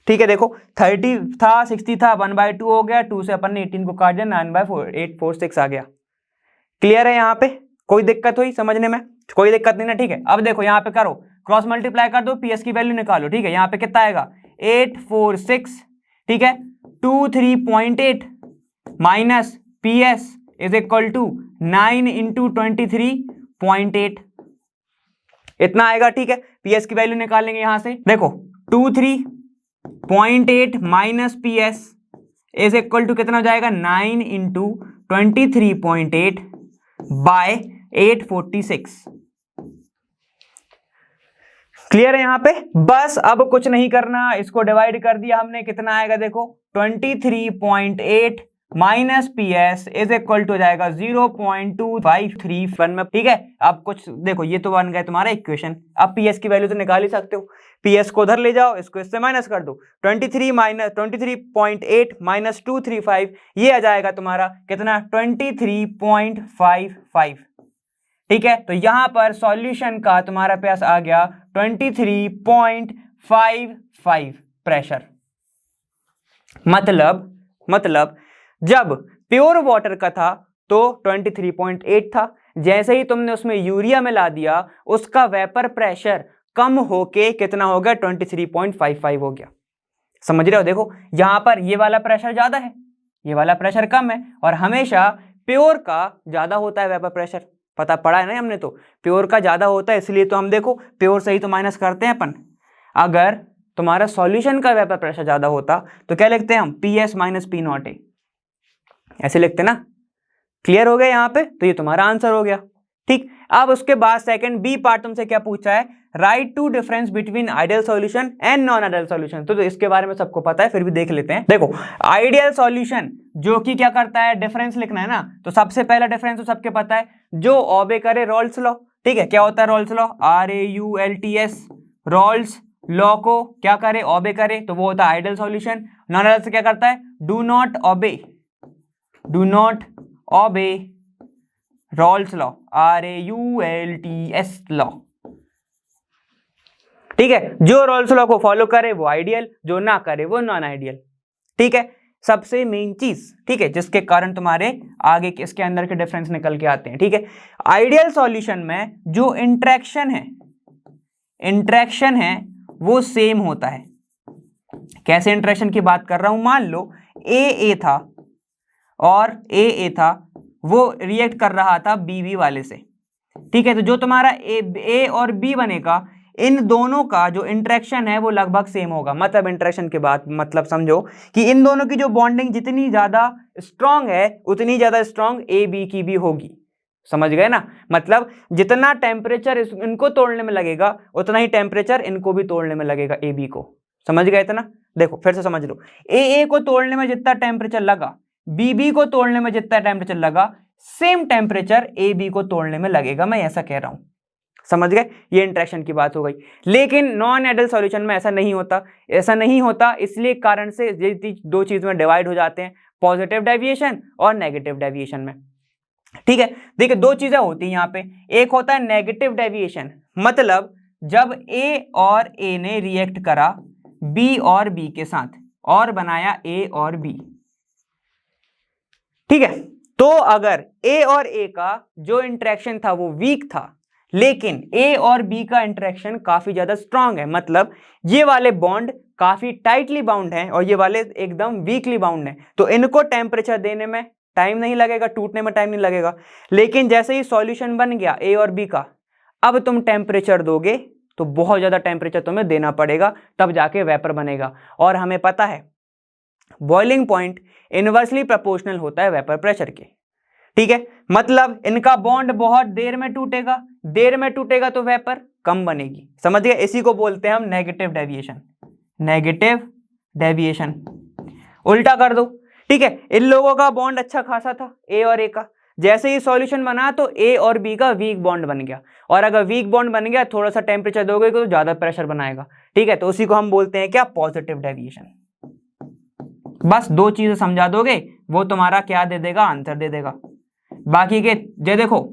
Speaker 1: ठीक है। देखो 30 था, 60 था, 1/2 हो गया, 2 से अपन ने 18 को काट दिया, 9/846 आ गया, क्लियर है। यहां पे कोई दिक्कत हुई समझने में? कोई दिक्कत नहीं ना, ठीक है। अब देखो यहां पे करो, क्रॉस मल्टीप्लाई कर दो, पीएस की वैल्यू निकालो, ठीक है। यहां पे कितना आएगा? 846, ठीक है, 23.8 minus PS is equal to 9 × 23.8, इतना आएगा, ठीक है। पीएस की वैल्यू निकालेंगे यहां से, देखो 23.8 minus PS is equal to कितना हो जाएगा? 9 × 23.8 बाय 846, क्लियर है यहां पे? बस अब कुछ नहीं करना, इसको डिवाइड कर दिया हमने, कितना आएगा देखो? 23.8 minus PS is equal to जाएगा 0.2531 में, ठीक है। अब कुछ देखो, ये तो बन गया तुम्हारा इक्वेशन। अब पीएस की वैल्यू तो निकाल ही सकते हो, पीएस को उधर ले जाओ, इसको इससे माइनस कर दो, 23.8 माइनस 235, ये आ जाएगा तुम्हारा कितना? 23.55, ठीक है। तो यहां पर सॉल्यूशन का तुम्हारा पास आ गया 23.55 प्रेशर। मतलब जब प्योर वाटर का था तो 23.8 था, जैसे ही तुमने उसमें यूरिया मिला दिया, उसका वेपर प्रेशर कम होके कितना हो गया? 23.55 हो गया, समझ रहे हो? देखो यहां पर ये वाला प्रेशर ज्यादा है, ये वाला प्रेशर कम है, और हमेशा प्योर का ज्यादा होता है वेपर प्रेशर, पता पड़ा है ना हमने? तो प्योर का ज्यादा होता है, इसलिए तो हम देखो प्योर से ही तो माइनस करते हैं अपन। अगर तुम्हारा सॉल्यूशन का वेपर प्रेशर ज्यादा होता तो क्या लिखते हैं हम? PS माइनस P0A, ऐसे लिखते ना, क्लियर हो गया यहाँ पे? तो ये तुम्हारा आंसर हो गया, ठीक। अब उसके बाद सेकंड बी पार्ट तुमसे क्या पूछा है? Write two difference between ideal solution and non ideal solution. तो इसके बारे में सबको पता है, फिर भी देख लेते हैं। देखो आइडियल सॉल्यूशन जो कि क्या करता है? डिफरेंस लिखना है ना, तो सबसे पहला डिफरेंस तो सबके पता है, जो ओबे करे रॉल्स लॉ, ठीक है। क्या होता है Rawls law? RAULTS, Rawls law को क्या करे? ओबे करे, तो वो होता है आइडियल सॉल्यूशन। नॉन आइडियल से क्या करता है? Do not obey Rawls law, RAULTS law, ठीक है। जो रॉल्स लॉ को फॉलो करे वो आइडियल, जो ना करे वो नॉन आइडियल, ठीक है। सबसे मेन चीज, ठीक है, जिसके कारण तुम्हारे आगे इसके अंदर के डिफरेंस निकल के आते हैं, ठीक है। आइडियल सॉल्यूशन में जो इंट्रैक्शन है वो सेम होता है, कैसे इंटरेक्शन की बात कर रहा हूं, मान लो ए था और ए था, वो रिएक्ट कर रहा था बी वाले से, ठीक है। तो जो तुम्हारा ए और बी बनेगा, इन दोनों का जो इंटरेक्शन है वो लगभग सेम होगा। मतलब इंटरेक्शन के बाद मतलब समझो कि इन दोनों की जो बॉन्डिंग जितनी ज्यादा स्ट्रांग है उतनी ज्यादा स्ट्रांग ए बी की भी होगी। समझ गए ना? मतलब जितना टेम्परेचर इनको तोड़ने में लगेगा उतना ही टेम्परेचर इनको भी तोड़ने में लगेगा, ए बी को। समझ गए इतना? देखो फिर से समझ लो, ए को तोड़ने में जितना टेम्परेचर लगा, बी को तोड़ने में जितना टेम्परेचर लगा, सेम टेम्परेचर ए बी को तोड़ने में लगेगा। मैं ऐसा कह रहा हूं। समझ गए? ये इंटरेक्शन की बात हो गई। लेकिन नॉन आइडियल सॉल्यूशन में ऐसा नहीं होता। ऐसा नहीं होता इसलिए कारण से ये दो चीज में डिवाइड हो जाते हैं, पॉजिटिव डेविएशन और नेगेटिव डेविएशन में। ठीक है, देखिए दो चीजें होती हैं यहाँ पे। एक होता है नेगेटिव डेविएशन, मतलब जब ए और ए ने रिएक्ट करा बी और बी के साथ और बनाया ए और बी, ठीक है। तो अगर ए और ए का जो इंटरेक्शन था वो वीक था, लेकिन ए और बी का इंटरेक्शन काफी ज्यादा स्ट्रांग है, मतलब ये वाले बॉन्ड काफी टाइटली बाउंड हैं और ये वाले एकदम वीकली बाउंड हैं, तो इनको टेम्परेचर देने में टाइम नहीं लगेगा, टूटने में टाइम नहीं लगेगा। लेकिन जैसे ही सॉल्यूशन बन गया ए और बी का, अब तुम टेम्परेचर दोगे तो बहुत ज्यादा टेम्परेचर तुम्हें देना पड़ेगा, तब जाके वेपर बनेगा। और हमें पता है बॉइलिंग पॉइंट इनवर्सली प्रोपोर्शनल होता है वेपर प्रेशर के, ठीक है। मतलब इनका बॉन्ड बहुत देर में टूटेगा, देर में टूटेगा तो वेपर कम बनेगी। समझ गए? इसी को बोलते हैं हम नेगेटिव डेविएशन। नेगेटिव डेविएशन उल्टा कर दो, ठीक है। इन लोगों का बॉन्ड अच्छा खासा था ए और ए का, जैसे ही सॉल्यूशन बना तो ए और बी का वीक बॉन्ड बन गया, और अगर वीक बॉन्ड बन गया थोड़ा सा टेम्परेचर दोगे तो ज्यादा प्रेशर बनाएगा, ठीक है। तो उसी को हम बोलते हैं क्या? Positive deviation. बस दो चीजें समझा दोगे वो तुम्हारा क्या दे देगा? आंसर दे देगा। बाकी के ये देखो,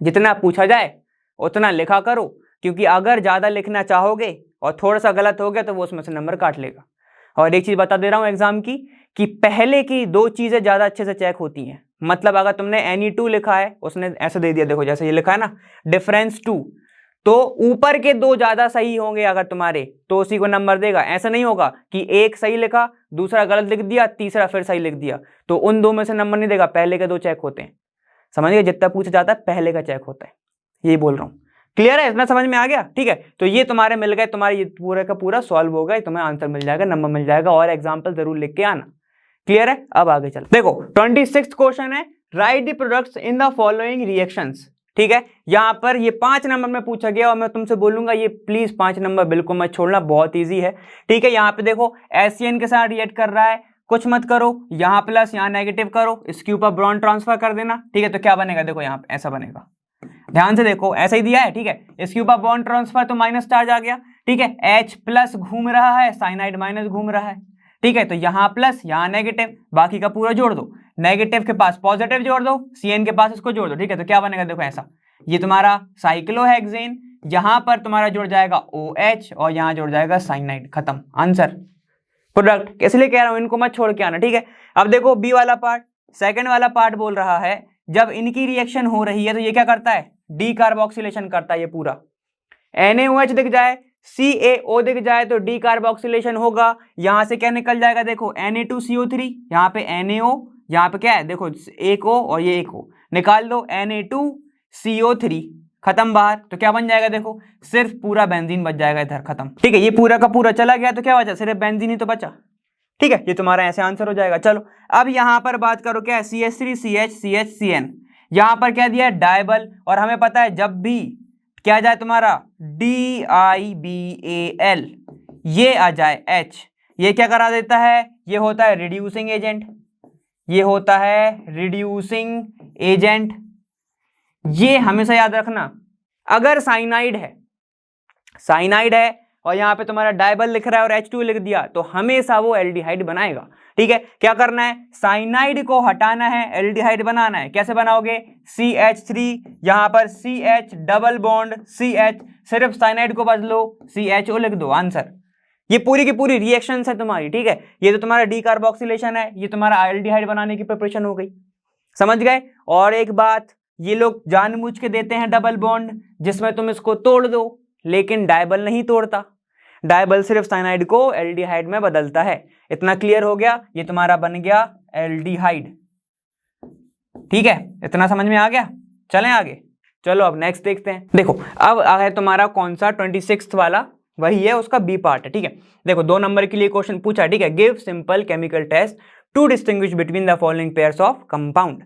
Speaker 1: जितना पूछा जाए उतना लिखा करो, क्योंकि अगर ज्यादा लिखना चाहोगे और थोड़ा सा गलत हो गया तो वो उसमें से नंबर काट लेगा। और एक चीज बता दे रहा हूं एग्जाम की, कि पहले की दो चीजें ज्यादा अच्छे से चेक होती हैं। मतलब अगर तुमने Ni2 लिखा है, उसने ऐसे दे दिया, देखो जैसे ये लिखा है ना डिफरेंस 2, तो ऊपर के दो ज्यादा सही होंगे अगर तुम्हारे, तो उसी को नंबर देगा। ऐसा नहीं होगा कि एक सही लिखा, दूसरा गलत लिख दिया, तीसरा फिर सही लिख दिया, तो उन दो में से नंबर नहीं देगा। पहले के दो चेक होते हैं। समझिए, जितना पूछा जाता है पहले का चेक होता है, यही बोल रहा हूँ। क्लियर है? इतना समझ में आ गया? ठीक है, तो ये तुम्हारे मिल गए, तुम्हारे ये पूरा का पूरा सॉल्व हो गया, तुम्हें आंसर मिल जाएगा, नंबर मिल जाएगा, और एग्जाम्पल जरूर लिख के आना। क्लियर है? अब आगे चलो। देखो 26 क्वेश्चन है, right the products in the following reactions. ठीक है, यहाँ पर ये 5 नंबर में पूछा गया, और मैं तुमसे बोलूंगा ये प्लीज 5 नंबर बिल्कुल मत छोड़ना, बहुत ईजी है। ठीक है, यहाँ पे देखो एससीएन के साथ रिएक्ट कर रहा है, कुछ मत करो, यहाँ प्लस यहाँ नेगेटिव करो, इसके ऊपर बॉन्ड ट्रांसफर कर देना। ठीक है, तो क्या बनेगा? देखो यहाँ पे ऐसा बनेगा, ध्यान से देखो, ऐसा ही दिया है। ठीक है, इसके ऊपर बॉन्ड ट्रांसफर तो माइनस चार्ज आ गया। ठीक है, H प्लस घूम रहा है, साइनाइड माइनस घूम रहा है। ठीक है, तो यहाँ प्लस यहाँ नेगेटिव, बाकी का पूरा जोड़ दो, नेगेटिव के पास पॉजिटिव जोड़ दो, CN के पास इसको जोड़ दो। ठीक है, तो क्या बनेगा? देखो ऐसा, ये तुम्हारा साइक्लोहेक्सेन, यहाँ पर तुम्हारा जुड़ जाएगा OH और यहाँ जुड़ जाएगा साइनाइड, खत्म आंसर। प्रोडक्ट इसलिए कह रहा हूं इनको मत छोड़ के आना। ठीक है, अब देखो बी वाला पार्ट, सेकंड वाला पार्ट बोल रहा है जब इनकी रिएक्शन हो रही है तो ये क्या करता है? डी कार्बोक्सिलेशन करता है। ये पूरा NaOH दिख जाए, CaO दिख जाए तो डी कार्बोक्सिलेशन होगा। यहां से क्या निकल जाएगा? देखो Na2CO3, यहाँ पे NaO, यहाँ पे क्या है? देखो एक O और ये एक O, निकाल दो Na2CO3, खत्म बाहर। तो क्या बन जाएगा? देखो सिर्फ पूरा बेंजीन बच जाएगा इधर, खत्म। ठीक है, ये पूरा का पूरा चला गया तो क्या बचा? सिर्फ बेंजीन ही तो बचा। ठीक है, ये तुम्हारा ऐसे आंसर हो जाएगा। चलो अब यहां पर बात करो, क्या है? CH3CH यहां पर क्या दिया है? डायबल, और हमें पता है जब भी क्या जाए तुम्हारा DIBAL, ये आ जाए H, ये क्या करा देता है? ये होता है रिड्यूसिंग एजेंट, ये होता है रिड्यूसिंग एजेंट। ये हमेशा याद रखना, अगर साइनाइड है और यहाँ पे तुम्हारा डायबल लिख रहा है और H2 लिख दिया तो हमेशा वो एल्डिहाइड बनाएगा। ठीक है, क्या करना है? साइनाइड को हटाना है, एल्डिहाइड बनाना है। कैसे बनाओगे? CH3, यहाँ पर CH डबल बॉन्ड CH, सिर्फ साइनाइड को बदलो, CHO लिख दो, आंसर। ये पूरी की पूरी रिएक्शन है तुम्हारी। ठीक है, ये तो तुम्हारा डी कार्बोक्सिलेशन है, ये तुम्हारा एल्डिहाइड बनाने की प्रिपरेशन हो गई। समझ गए? और एक बात, ये लोग जानबूझ के देते हैं डबल बॉन्ड जिसमें तुम इसको तोड़ दो, लेकिन डायबल नहीं तोड़ता। डायबल सिर्फ साइनाइड को एल्डिहाइड में बदलता है। इतना क्लियर हो गया, ये तुम्हारा बन गया एल्डिहाइड। ठीक है, इतना समझ में आ गया। चलें आगे, चलो अब नेक्स्ट देखते हैं। देखो अब है तुम्हारा कौन सा 26 वाला, वही है उसका बी पार्ट है। ठीक है, देखो 2 नंबर के लिए क्वेश्चन पूछा है। ठीक है, give simple chemical test to distinguish between the following pairs of compound.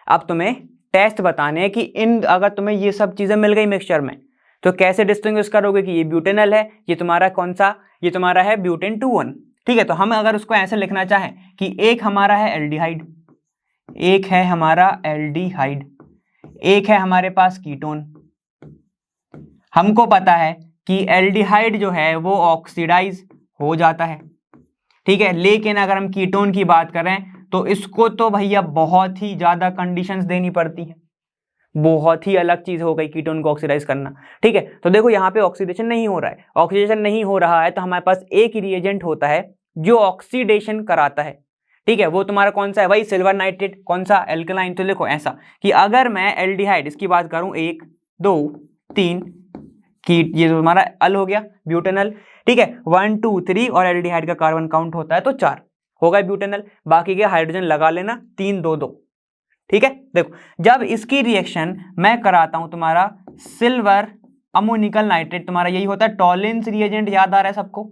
Speaker 1: अब तुम्हें टेस्ट बताने हैं कि इन अगर तुम्हें ये सब चीजें मिल गई मिक्सचर में तो कैसे डिस्टिंग्विश करोगे कि ये ब्यूटेनल है, ये तुम्हारा कौन सा, ये तुम्हारा है ब्यूटेन 2,1। ठीक है, तो हम अगर उसको ऐसे लिखना चाहें कि एक हमारा है एल्डिहाइड, एक है हमारा एल्डिहाइड, एक है हमारे पास कीटोन। हमको पता है कि एल्डिहाइड जो है वो ऑक्सीडाइज हो जाता है। ठीक है, लेकिन अगर हम कीटोन की बात करें तो इसको तो भैया बहुत ही ज्यादा कंडीशंस देनी पड़ती है, बहुत ही अलग चीज हो गई कीटोन को ऑक्सीडाइज करना। ठीक है, तो देखो यहाँ पे ऑक्सीडेशन नहीं हो रहा है, ऑक्सीडेशन नहीं हो रहा है तो हमारे पास एक रिएजेंट होता है जो ऑक्सीडेशन कराता है। ठीक है, वो तुम्हारा कौन सा है, वही सिल्वर नाइट्रेट, कौन सा, एल्कलाइन। तो देखो ऐसा कि अगर मैं एल्डिहाइड इसकी बात करूं 1 2 3 की, ये जो हमारा अल हो गया ब्यूटेनल। ठीक है, 1 2 3 और एल्डिहाइड का कार्बन काउंट होता है तो 4 हो गया ब्यूटेनल, बाकी के हाइड्रोजन लगा लेना 3 2 2। ठीक है, देखो जब इसकी रिएक्शन मैं कराता हूं तुम्हारा सिल्वर अमोनिकल नाइट्रेट, तुम्हारा यही होता है टॉलिन्स रिएजेंट, याद आ रहा है सबको।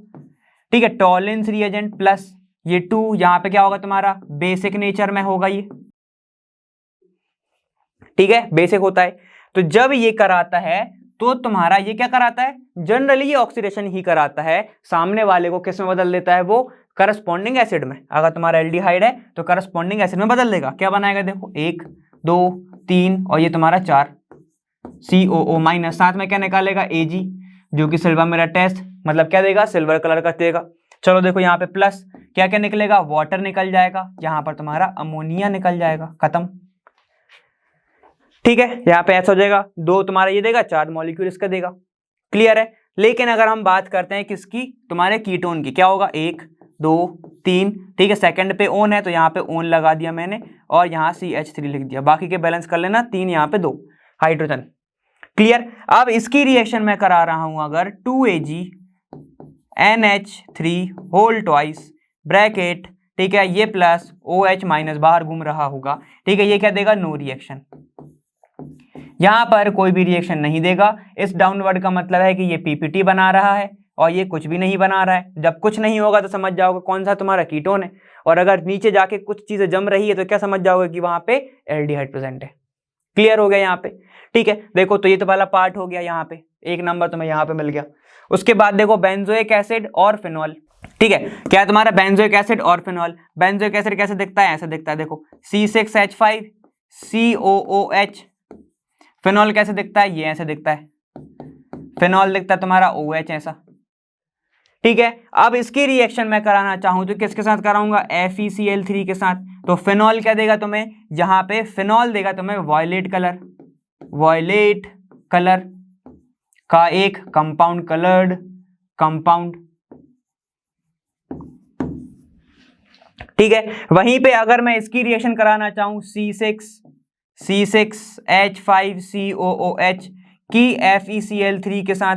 Speaker 1: ठीक है, टॉलिन्स रिएजेंट प्लस ये 2, यहां पे क्या होगा तुम्हारा बेसिक नेचर में होगा ये। ठीक है, बेसिक होता है। तो जब ये कराता है तो तुम्हारा ये क्या कराता है, जनरली ये ऑक्सीडेशन ही कराता है, सामने वाले को किस में बदल देता है, वो करस्पॉन्डिंग एसिड में। अगर तुम्हारा एल्डिहाइड है तो करस्पॉन्डिंग एसिड में बदल देगा। क्या बनाएगा, देखो 1 2 3 और ये तुम्हारा 4 COO माइनस, साथ में क्या निकालेगा Ag, जो कि सिल्वर मेरा टेस्ट मतलब क्या देगा, सिल्वर कलर का देगा। चलो देखो यहाँ पे प्लस क्या क्या निकलेगा, वाटर निकल जाएगा, यहाँ पर तुम्हारा अमोनिया निकल जाएगा, खत्म। ठीक है, यहाँ पे ऐसा हो जाएगा, 2 तुम्हारा ये देगा, 4 मॉलिक्यूल इसका देगा। क्लियर है। लेकिन अगर हम बात करते हैं किसकी, तुम्हारे कीटोन की, क्या होगा 1 2 3। ठीक है, सेकंड पे ओन है तो यहाँ पे ओन लगा दिया मैंने और यहाँ CH3 लिख दिया, बाकी के बैलेंस कर लेना, 3 यहाँ पे 2 हाइड्रोजन। क्लियर। अब इसकी रिएक्शन मैं करा रहा हूं अगर 2Ag NH3 whole twice bracket, ठीक है, ये प्लस OH माइनस बाहर घूम रहा होगा। ठीक है, ये क्या देगा, नो रिएक्शन, यहां पर कोई भी रिएक्शन नहीं देगा। इस डाउनवर्ड का मतलब है कि ये PPT बना रहा है और ये कुछ भी नहीं बना रहा है। जब कुछ नहीं होगा तो समझ जाओगे कौन सा तुम्हारा कीटोन है, और अगर नीचे जाके कुछ चीजें जम रही है तो क्या समझ जाओगे कि वहां पे एल्डिहाइड प्रेजेंट है। क्लियर हो गया यहाँ पे। ठीक है, देखो तो ये तो वाला पार्ट हो गया, यहाँ पे 1 नंबर तुम्हें यहाँ पे मिल गया। उसके बाद देखो बेंजोइक एसिड और फिनॉल। ठीक है, क्या है तुम्हारा बेंजोइक एसिड और फिनॉल। बेंजोइक एसिड कैसे दिखता है, ऐसे दिखता है, देखो C6H5 COOH। फिनॉल कैसे दिखता है, ये ऐसे दिखता है, फिनॉल दिखता है तुम्हारा OH ऐसा। ठीक है, अब इसकी रिएक्शन मैं कराना चाहूं तो किसके साथ कराऊंगा, FeCl3 के साथ। तो फिनॉल क्या देगा तुम्हें, यहां पे फिनॉल देगा तुम्हें वॉयलेट कलर, वॉयलेट कलर का एक कंपाउंड, कलर्ड कंपाउंड। ठीक है, वहीं पे अगर मैं इसकी रिएक्शन कराना चाहूं C6H5COOH की FeCl3 के साथ,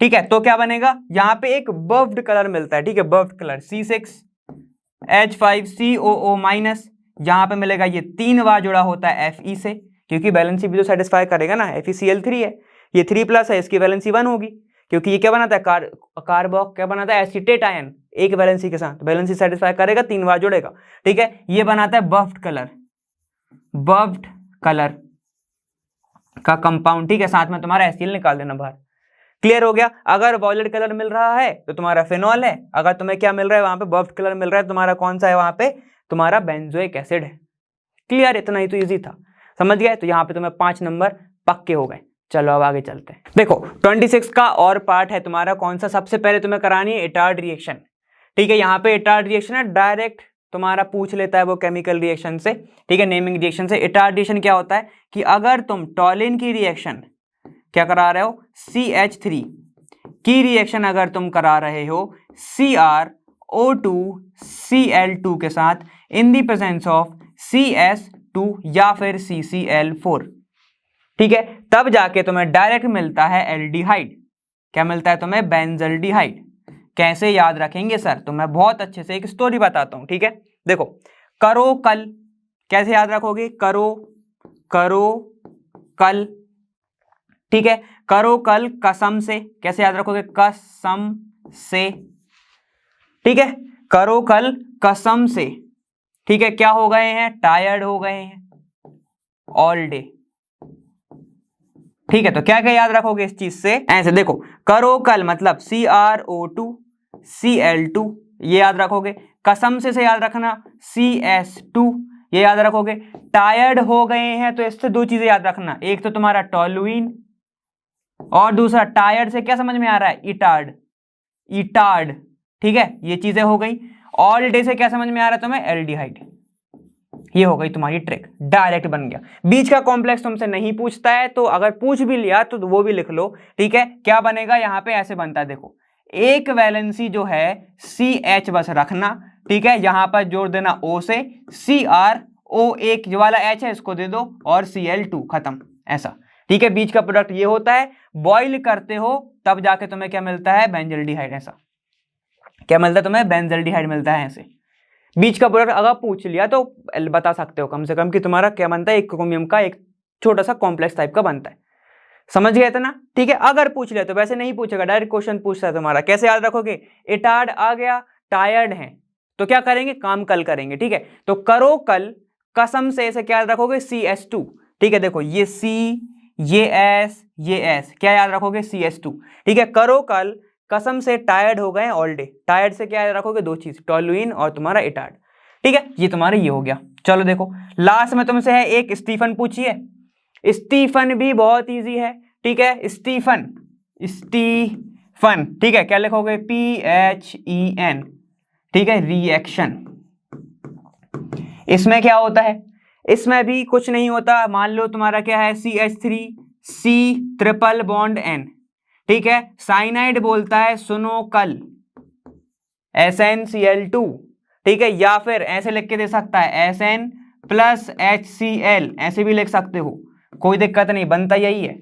Speaker 1: ठीक है, तो क्या बनेगा, यहां पे एक बफ्ड कलर मिलता है। ठीक है, बफ्ड कलर C6H5COO माइनस, यहां पे मिलेगा ये 3 बार जुड़ा होता है Fe से, क्योंकि वैलेंसी भी तो सेटिस्फाई करेगा ना, FeCl3 है, ये 3 प्लस है, इसकी वैलेंसी 1 होगी, क्योंकि ये क्या बनाता है, कार्बोक क्या बनाता है, एसीटेट आयन, एक वैलेंसी के साथ वैलेंसी सेटिस्फाई करेगा, 3 बार जुड़ेगा। ठीक है, ये बनाता है बफ्ड कलर, बफ्ड कलर का कंपाउंड। ठीक है, साथ में तुम्हारा एसिल निकाल देना बाहर। क्लियर हो गया। अगर वॉयलेट कलर मिल रहा है तो तुम्हारा फिनॉल है, अगर तुम्हें क्या मिल रहा है वहां पे, बफ्ड कलर मिल रहा है, तुम्हारा कौन सा है वहां पे, तुम्हारा बेंजोइक एसिड है। क्लियर, इतना ही तो इजी था, समझ गए। तो यहाँ पे तुम्हें 5 नंबर पक्के हो गए। चलो अब आगे चलते हैं। देखो 26 का और पार्ट है तुम्हारा कौन सा, सबसे पहले तुम्हें करानी है इटार्ड रिएक्शन। ठीक है, यहाँ पे इटार्ड रिएक्शन है, डायरेक्ट तुम्हारा पूछ लेता है वो केमिकल रिएक्शन से। ठीक है, नेमिंग रिएक्शन से। इटार्ड रिएक्शन क्या होता है कि अगर तुम टॉलिन की रिएक्शन क्या करा रहे हो, CH3 की रिएक्शन अगर तुम करा रहे हो CrO2Cl2 के साथ in the presence of CS2 या फिर CCl4, ठीक है, तब जाके तुम्हें डायरेक्ट मिलता है एल्डिहाइड। क्या मिलता है तुम्हें, बेंजल्डिहाइड। कैसे याद रखेंगे सर? तो मैं बहुत अच्छे से एक स्टोरी बताता हूं, ठीक है। देखो, करो कल कैसे याद रखोगे? करो कल, ठीक है। करो कल कसम से कैसे याद रखोगे? कसम से, ठीक है। करो कल कसम से, ठीक है। क्या हो गए हैं? टायर्ड हो गए हैं ऑल डे, ठीक है। तो क्या क्या याद रखोगे इस चीज से? ऐसे देखो, करो कल मतलब CRO2 Cl2, ये याद रखोगे। कसम से याद रखना CS2, ये याद रखोगे। टायर्ड हो गए हैं तो इससे दो चीजें याद रखना, एक तो तुम्हारा टोलुइन और दूसरा टायर्ड से क्या समझ में आ रहा है? इटार्ड, ठीक है। ये चीजें हो गई। ऑल डे से क्या समझ में आ रहा है तुम्हें? एल्डिहाइड। ये हो गई तुम्हारी ट्रिक, डायरेक्ट बन गया। बीच का कॉम्प्लेक्स तुमसे नहीं पूछता है, तो अगर पूछ भी लिया तो वो भी लिख लो, ठीक है। क्या बनेगा यहाँ पे? ऐसे बनता है, देखो, एक वैलेंसी जो है CH बस रखना, ठीक है। यहां पर जोड़ देना O से, CrO एक जो वाला H है इसको दे दो और Cl2, खत्म, ऐसा, ठीक है। बीच का प्रोडक्ट ये होता है। बॉइल करते हो तब जाके तुम्हें क्या मिलता है? बेंजल्डिहाइड। ऐसा क्या मिलता है तुम्हें? बेंजल्डिहाइड मिलता है। ऐसे बीच का प्रोडक्ट अगर पूछ लिया तो बता सकते हो कम से कम कि तुम्हारा क्या बनता है? एक क्रोमियम का एक छोटा सा कॉम्प्लेक्स टाइप का बनता है। समझ गए इतना? ठीक है। अगर पूछ लिया तो वैसे नहीं पूछेगा, डायरेक्ट क्वेश्चन पूछता है तुम्हारा। कैसे याद रखोगे? इटार्ड आ गया, टायर्ड है, तो क्या करेंगे? काम कल करेंगे, ठीक है। तो करो कल कसम से क्या याद रखोगे? CS2, ठीक है। देखो, ये C, ये S, क्या याद रखोगे? CS2, ठीक है। करो कल कसम से टायर्ड हो गए ऑल डे, टायर्ड से क्या याद रखोगे? दो चीज, टोलुइन और तुम्हारा इटार्ड, ठीक है। ये तुम्हारा ये हो गया। चलो देखो, लास्ट में तुमसे है एक स्टीफन पूछिए। स्टीफन भी बहुत इजी है, ठीक है। स्टीफन, ठीक है। क्या लिखोगे? PHEN, ठीक है। रिएक्शन, इसमें क्या होता है? इसमें भी कुछ नहीं होता। मान लो तुम्हारा क्या है? CH3C ट्रिपल बॉन्ड N, ठीक है। साइनाइड बोलता है सुनो कल, SnCl2, ठीक है। या फिर ऐसे लिख के दे सकता है SN प्लस HCl, ऐसे भी लिख सकते हो, कोई दिक्कत नहीं, बनता यही है।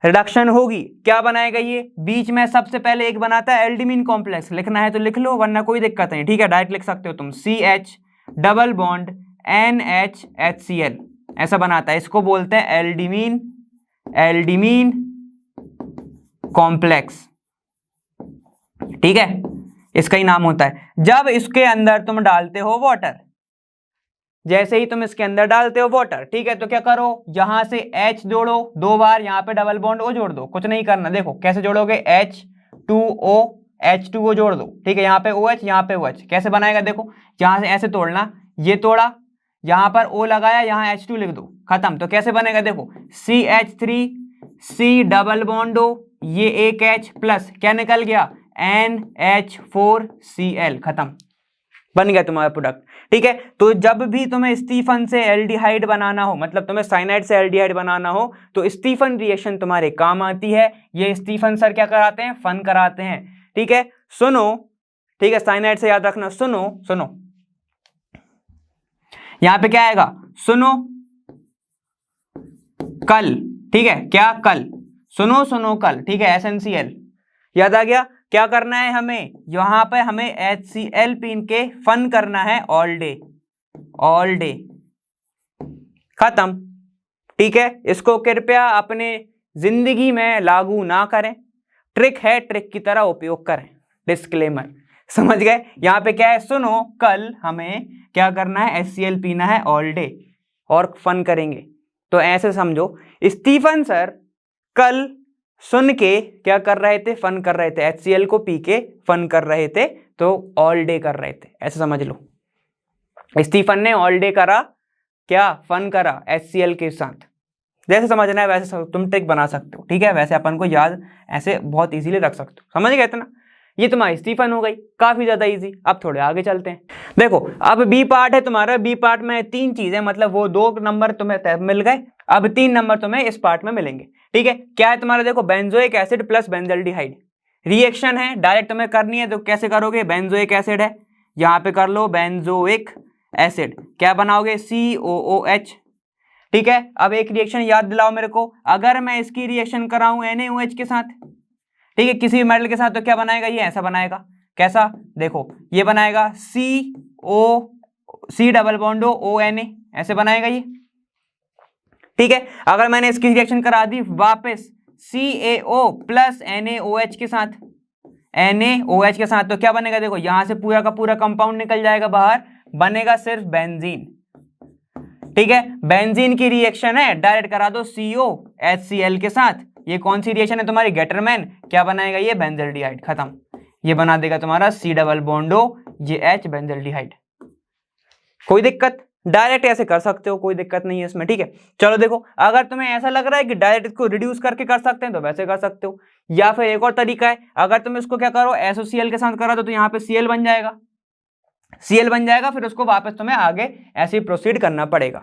Speaker 1: रिडक्शन होगी, क्या बनाएगा ये? बीच में सबसे पहले एक बनाता है एल्डिमीन कॉम्प्लेक्स, लिखना है तो लिख लो वरना कोई दिक्कत नहीं, ठीक है। डायरेक्ट लिख सकते हो तुम, CH double bond NH HCl, ऐसा बनाता है। इसको बोलते हैं एल्डिमीन कॉम्प्लेक्स, ठीक है। इसका ही नाम होता है। जब इसके अंदर तुम डालते हो वाटर, जैसे ही तुम इसके अंदर डालते हो वाटर, ठीक है, तो क्या करो? यहां से H जोड़ो 2 बार, यहां पे डबल बॉन्ड O जोड़ दो, कुछ नहीं करना। देखो कैसे जोड़ोगे? H2O, H2O जोड़ दो, ठीक है। यहाँ पे OH, यहाँ पे OH, कैसे बनाएगा? देखो, यहां से ऐसे तोड़ना, ये तोड़ा, यहां पर O लगाया, यहां H2 लिख दो, खत्म। तो कैसे बनेगा? देखो, CH3C डबल बॉन्ड O, ये एक H प्लस क्या निकल गया? NH4Cl, खत्म, बन गया तुम्हारा प्रोडक्ट, ठीक है। तो जब भी तुम्हें स्टीफन से एल्डिहाइड बनाना हो, मतलब तुम्हें साइनाइड से एल्डिहाइड बनाना हो, तो स्टीफन रिएक्शन तुम्हारे काम आती है। ये स्टीफन सर क्या कराते हैं? फन कराते हैं, ठीक है। सुनो, ठीक है, साइनाइड से याद रखना, सुनो सुनो, यहां पे क्या आएगा? सुनो कल, ठीक है। क्या? कल, सुनो सुनो कल, ठीक है। SnCl याद आ गया। क्या करना है हमें? यहां पे हमें HCl पीन के फन करना है ऑल डे, खत्म, ठीक है। इसको कृपया अपने जिंदगी में लागू ना करें, ट्रिक है, ट्रिक की तरह उपयोग करें, डिस्क्लेमर, समझ गए? यहां पे क्या है? सुनो कल हमें क्या करना है? HCl पीना है ऑल डे और फन करेंगे। तो ऐसे समझो, स्टीफन सर कल सुन के क्या कर रहे थे? फन कर रहे थे, HCl को पी के फन कर रहे थे, तो ऑल डे कर रहे थे, ऐसे समझ लो। स्टीफन ने ऑल डे करा, क्या? फन करा HCl के साथ। जैसे समझना है वैसे तुम ट्रिक बना सकते हो, ठीक है। वैसे अपन को याद ऐसे बहुत इजीली रख सकते हो, समझ गए इतना? ये तुम्हारी स्टीफन हो गई, काफी ज्यादा इजी। अब थोड़े आगे चलते हैं। देखो, अब बी पार्ट है तुम्हारा। बी पार्ट में 3 चीजें, मतलब वो 2 नंबर तुम्हें मिल गए, अब 3 नंबर तुम्हें इस पार्ट में मिलेंगे, ठीक है। क्या है तुम्हारा? देखो, benzoic acid plus benzaldehyde reaction है, डायरेक्ट तुम्हें करनी है, तो कैसे करोगे? बेंजोइक एसिड है, यहां पे कर लो बेंजोइक एसिड, क्या बनाओगे? COOH, ठीक है। अब एक रिएक्शन याद दिलाओ मेरे को, अगर मैं इसकी रिएक्शन कराऊं NaOH के साथ, ठीक है, किसी भी मेटल के साथ, तो क्या बनाएगा ये ऐसा बनाएगा, कैसा, देखो ये बनाएगा C डबल बॉन्ड ONA, ऐसे बनाएगा ये। ठीक है, अगर मैंने इसकी रिएक्शन करा दी वापस CaO प्लस NaOH के साथ, NaOH के साथ, तो क्या बनेगा, देखो यहां से पूरा का पूरा कंपाउंड निकल जाएगा बाहर, बनेगा सिर्फ बेंजीन। ठीक है, बेंजीन की रिएक्शन है, डायरेक्ट करा दो COHCl के साथ, ये कौन सी रिएक्शन है तुम्हारी, गेटरमैन, क्या बनाएगा ये बेंजल्डिहाइड, खत्म, ये बना देगा तुम्हारा C डबल बॉन्ड O, ये H बेंजल्डिहाइड। कोई दिक्कत, डायरेक्ट ऐसे कर सकते हो, कोई दिक्कत नहीं है इसमें। ठीक है, चलो देखो, अगर तुम्हें ऐसा लग रहा है कि डायरेक्ट इसको रिड्यूस करके कर सकते हैं तो वैसे कर सकते हो, या फिर एक और तरीका है, अगर तुम इसको क्या करो SOCl के साथ करा दो, तो यहाँ पे Cl बन जाएगा, Cl बन जाएगा, फिर उसको वापस तुम्हें आगे ऐसे ही प्रोसीड करना पड़ेगा।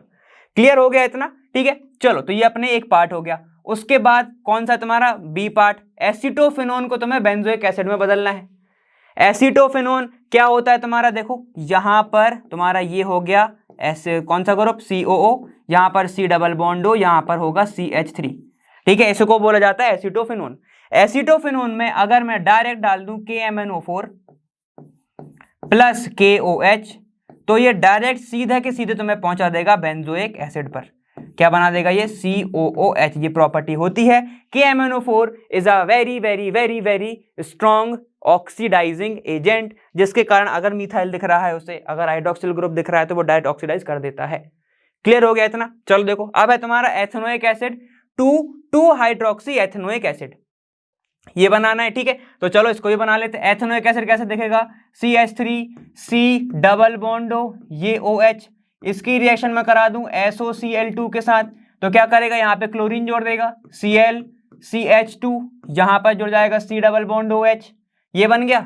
Speaker 1: क्लियर हो गया इतना? ठीक है, चलो, तो ये अपने एक पार्ट हो गया। उसके बाद कौन सा तुम्हारा बी पार्ट, एसीटोफिनोन को तुम्हें बेंजोइक एसिड में बदलना है। एसीटोफिनोन क्या होता है तुम्हारा, देखो यहां पर तुम्हारा ये हो गया ऐसे, कौन सा ग्रुप, COO, यहां पर C डबल बॉन्ड O, यहां पर होगा CH3। ठीक है, इसको बोला जाता है एसीटोफिनोन। एसीटोफिनोन में अगर मैं डायरेक्ट डाल दूं KMnO4 प्लस KOH, तो ये डायरेक्ट सीधे के सीधे तुम्हें पहुंचा देगा बेंजोइक एसिड पर, क्या बना देगा ये COOH। ये प्रॉपर्टी होती है KMnO4 is a very very very very strong oxidising agent, जिसके कारण अगर मिथाइल दिख रहा है उसे, अगर हाइड्रोक्सिल ग्रुप दिख रहा है तो वो डायरेक्ट ऑक्सीडाइज कर देता है। क्लियर हो गया इतना? चलो देखो, अब है तुम्हारा ethanoic acid 2 hydroxy ethanoic acid, ये बनाना है। ठीक है, तो चलो इसको भी बना लेते हैं। एथेनोइक एसिड कैसे दिखेगा, CH3 C double bond O, ये OH, इसकी रिएक्शन में करा दूं SOCl2 के साथ, तो क्या करेगा, यहाँ पे क्लोरीन जोड़ देगा, Cl CH2, यहां पर जुड़ जाएगा C डबल बॉन्ड OH, ये बन गया।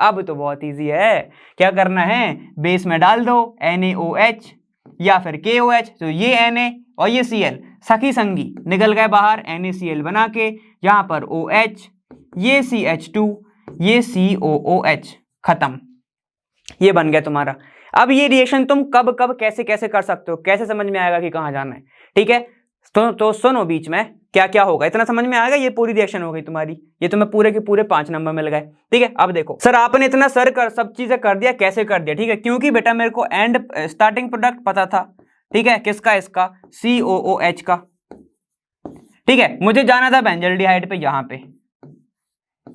Speaker 1: अब तो बहुत इजी है, क्या करना है, बेस में डाल दो NaOH या फिर KOH, तो ये Na और ये Cl सखी संगी निकल गए बाहर, NaCl बना के, यहाँ पर OH, ये CH2, ये COOH, खत्म, ये बन गया तुम्हारा। अब ये रिएक्शन तुम कब कब कैसे कैसे कर सकते हो, कैसे समझ में आएगा कि कहाँ जाना है। ठीक है, तो सुनो बीच में क्या क्या होगा, इतना समझ में आएगा, ये पूरी रिएक्शन हो गई तुम्हारी, ये तुम्हें पूरे के पूरे 5 नंबर मिल गए। ठीक है, अब देखो सर आपने इतना सब चीजें कर दिया, कैसे कर दिया, ठीक है, क्योंकि बेटा मेरे को एंड स्टार्टिंग प्रोडक्ट पता था। ठीक है, किसका, इसका COOH का। ठीक है, मुझे जाना था बेंजल्डिहाइड पे, यहाँ पे,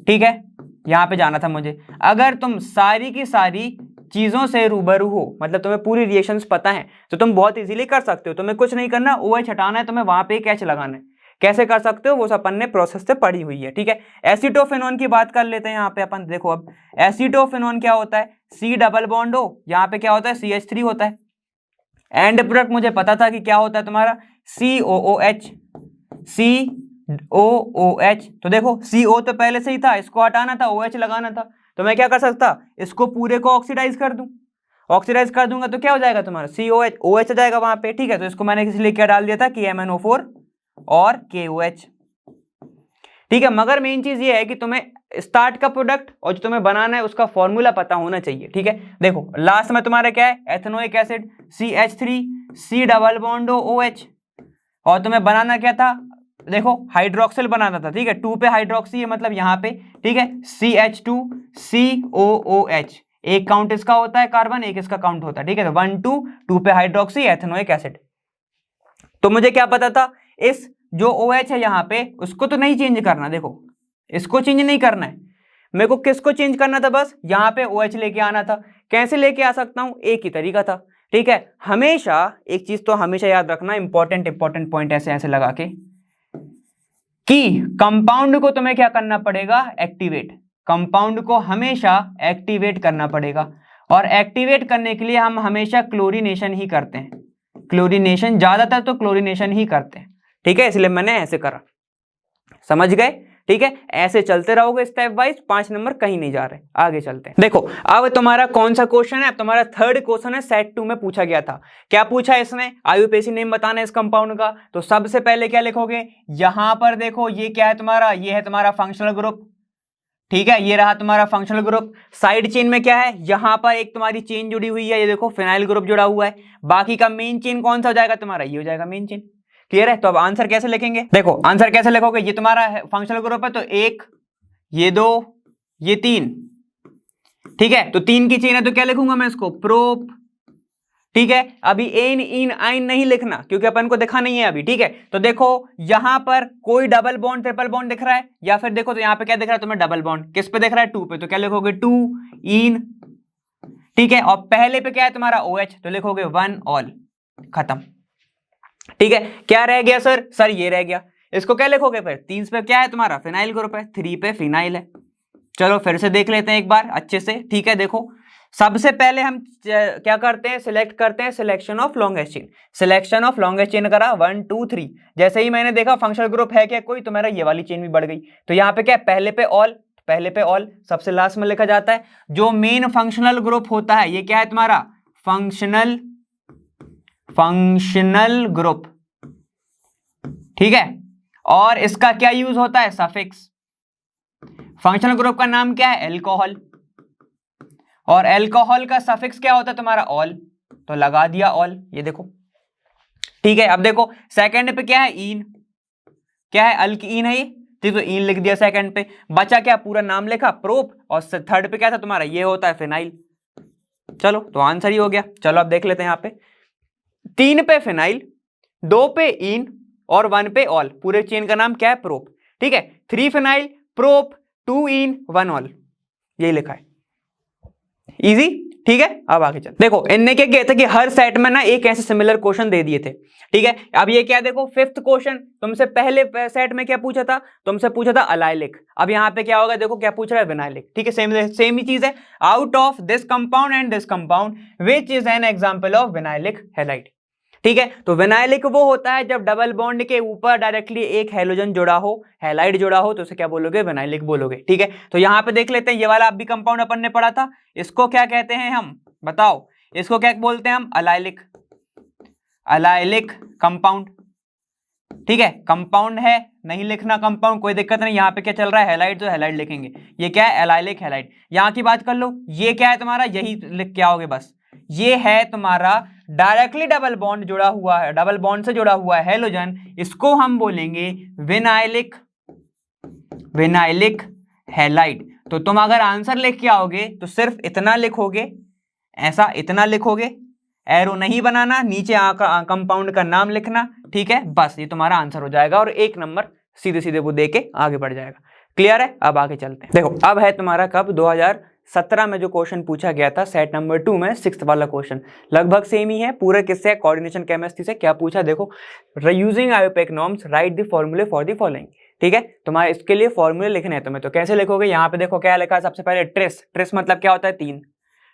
Speaker 1: ठीक है, यहां पे जाना था मुझे। अगर तुम सारी की सारी चीजों से रूबरू हो, मतलब तुम्हें पूरी रिएक्शंस पता है, तो तुम बहुत इजीली कर सकते हो, तुम्हें कुछ नहीं करना, OH हटाना है, तुम्हें वहां पे एक H लगाना है। कैसे कर सकते हो वो सब अपन ने प्रोसेस से पढ़ी हुई है। ठीक है, एसीटोफिनोन की बात कर लेते हैं यहाँ पे अपन। देखो अब एसीटोफिनोन क्या होता है, C डबल बॉन्ड O, यहाँ पे क्या होता है CH3 होता है। एंड प्रोडक्ट मुझे पता था कि क्या होता है तुम्हारा COOH, COOH, तो देखो CO तो पहले से ही था, इसको हटाना था, OH लगाना था, तो मैं क्या कर सकता, इसको पूरे को ऑक्सीडाइज कर दूं, ऑक्सीडाइज कर दूंगा तो क्या हो जाएगा तुम्हारा COH, OH आ जाएगा वहां पे। ठीक है, तो इसको मैंने इसलिए क्या डाल दिया था KMnO4 और KOH। ठीक है, मगर मेन चीज ये है कि तुम्हें स्टार्ट का प्रोडक्ट और जो तुम्हें बनाना है उसका फॉर्मूला पता होना चाहिए। ठीक है, देखो लास्ट में तुम्हारा क्या है, ethanoic acid CH3 C double bond OH, और तुम्हें बनाना क्या था, देखो हाइड्रोक्सिल बनाना था। ठीक है, 2 पे हाइड्रोक्सी है, मतलब यहाँ पे, ठीक है, CH2 COOH, एक काउंट इसका होता है कार्बन, एक इसका काउंट होता है। ठीक है, तो 1 2 पे हाइड्रोक्सी एथेनोइक एसिड। तो मुझे क्या पता था, इस जो OH है यहाँ पे उसको तो नहीं चेंज करना, देखो इसको चेंज नहीं करना है, मेरे को किसको चेंज करना था, बस यहाँ पे OH लेके आना था। कैसे लेके आ सकता हूँ, एक ही तरीका था। ठीक है, हमेशा एक चीज तो हमेशा याद रखना, इंपॉर्टेंट पॉइंट ऐसे ऐसे लगा के, कि कंपाउंड को तुम्हें क्या करना पड़ेगा, एक्टिवेट, कंपाउंड को हमेशा एक्टिवेट करना पड़ेगा, और एक्टिवेट करने के लिए हम हमेशा क्लोरीनेशन ही करते हैं, क्लोरीनेशन, ज्यादातर तो क्लोरीनेशन ही करते हैं। ठीक है, इसलिए मैंने ऐसे करा, समझ गए। ठीक है, ऐसे चलते रहोगे स्टेप वाइज, 5 नंबर कहीं नहीं जा रहे, आगे चलते हैं। देखो अब तुम्हारा कौन सा क्वेश्चन है, अब तुम्हारा थर्ड क्वेश्चन है, सेट 2 में पूछा गया था। क्या पूछा है इसने, आईयूपीएसी नेम बताना है इस कंपाउंड का। तो सबसे पहले क्या लिखोगे, यहां पर देखो ये क्या है तुम्हारा, ये है तुम्हारा फंक्शनल ग्रुप। ठीक है, ये रहा तुम्हारा फंक्शनल ग्रुप। साइड चेन में क्या है, यहां पर एक तुम्हारी चेन जुड़ी हुई है, ये देखो फिनाइल ग्रुप जुड़ा हुआ है। बाकी का मेन चेन कौन सा हो जाएगा तुम्हारा, ये हो जाएगा मेन चेन। क्लियर है, तो अब आंसर कैसे लिखेंगे, देखो आंसर कैसे लिखोगे, ये तुम्हारा फंक्शनल ग्रुप है, तो एक ये 2, ये 3, ठीक है। तो 3 की चेन है तो क्या लिखूंगा मैं इसको, प्रोप, ठीक है। अभी एन इन आइन नहीं लिखना क्योंकि अपन को देखा नहीं है अभी, ठीक है। तो देखो यहां पर कोई डबल बॉन्ड ट्रिपल बॉन्ड दिख रहा है, या फिर देखो तो यहां पे क्या दिख रहा है तुम्हें, डबल बॉन्ड किस पे दिख रहा है, 2 पे, तो क्या लिखोगे 2 इन, ठीक है। और पहले पे क्या है तुम्हारा OH, तो लिखोगे 1 ऑल, खत्म, ठीक है। क्या रह गया सर ये रह गया, इसको क्या लिखोगे फिर, 3 पे क्या है तुम्हारा फिनाइल ग्रुप है, 3 पे फिनाइल है। चलो फिर से देख लेते हैं एक बार अच्छे से, ठीक है। देखो सबसे पहले हम क्या करते हैं, सिलेक्ट करते हैं selection of longest chain. Selection of longest chain करा 1 2 3, जैसे ही मैंने देखा फंक्शनल ग्रुप है क्या कोई, तो मेरा ये वाली चेन भी बढ़ गई। तो यहाँ पे क्या है, पहले पे ऑल, सबसे लास्ट में लिखा जाता है। जो मेन फंक्शनल ग्रुप होता है ये क्या है तुम्हारा, फंक्शनल ग्रुप, ठीक है। और इसका क्या यूज होता है, सफिक्स। फंक्शनल ग्रुप का नाम क्या है, एल्कोहल, और एल्कोहल का सफिक्स क्या होता है तुम्हारा, ऑल, तो लगा दिया ऑल, ये देखो, ठीक है। अब देखो सेकंड पे क्या है, इन, क्या है, अल्कीन है ये, ठीक, तो इन लिख दिया सेकंड पे। बचा क्या, पूरा नाम लिखा प्रोप, और थर्ड पे क्या था तुम्हारा, ये होता है फिनाइल। चलो तो आंसर ही हो गया। चलो अब देख लेते हैं यहाँ पे, 3 पे फिनाइल, 2 पे इन और 1 पे ऑल, पूरे चेन का नाम क्या है, प्रोप, ठीक है। 3 फिनाइल प्रोप, 2 इन 1 ऑल, यही लिखा है, इजी, ठीक है। अब आगे चल, देखो इनने क्या किया था कि हर सेट में ना एक ऐसे सिमिलर क्वेश्चन दे दिए थे, ठीक है। अब ये क्या, देखो 5th क्वेश्चन तुमसे पहले सेट में क्या पूछा था, तुमसे पूछा था अलाइलिक। अब यहाँ पे क्या होगा, देखो क्या पूछ रहा है, विनाइलिक, ठीक है। सेम ही चीज है, out of this compound and this compound which is an example of vinylic halide, ठीक है। तो विनाइलिक वो होता है जब डबल बॉन्ड के ऊपर डायरेक्टली एक हैलोजन जुड़ा हो, हैलाइड जुड़ा हो, तो उसे क्या बोलोगे, विनाइलिक बोलोगे, ठीक है। तो यहां पे देख लेते हैं, ये वाला भी कंपाउंड अपन ने पढ़ा था, इसको क्या कहते हैं हम, बताओ, इसको क्या बोलते हैं हम, अलाइलिक, अलाइलिक कंपाउंड, ठीक है। कंपाउंड है, नहीं लिखना कंपाउंड, कोई दिक्कत नहीं। यहाँ पे क्या चल रहा है, हैलाइड, तो हैलाइड लिखेंगे। ये क्या है, एलाइलिक हैलाइड। यहाँ की बात कर लो, ये क्या है तुम्हारा, यही लिख के आओगे बस, ये है तुम्हारा डायरेक्टली डबल बॉन्ड जुड़ा हुआ है, डबल बॉन्ड से जुड़ा हुआ है हैलोजन, इसको हम बोलेंगे विनाइलिक, विनाइलिक हैलाइड। तो तुम अगर आंसर लिख के आओगे तो सिर्फ इतना लिखोगे, ऐसा इतना लिखोगे, एरो नहीं बनाना, नीचे कंपाउंड का नाम लिखना, ठीक है, बस ये तुम्हारा आंसर हो जाएगा और 1 नंबर सीधे सीधे वो दे के आगे बढ़ जाएगा। क्लियर है। अब आगे चलते हैं, देखो अब है तुम्हारा कब, 2017 में जो क्वेश्चन पूछा गया था सेट नंबर 2 में, 6th वाला क्वेश्चन लगभग सेम ही है, पूरे किससे, कोऑर्डिनेशन केमिस्ट्री से। क्या पूछा, देखो, यूजिंग आयोपेक नॉर्म्स राइट द फॉर्मूले फॉर द फॉलोइंग, ठीक है। तुम्हारे इसके लिए फॉर्मूले लिखने हैं तुम्हें, तो कैसे लिखोगे, यहाँ पे देखो क्या लिखा है, सबसे पहले ट्रेस, ट्रेस मतलब क्या होता है, 3,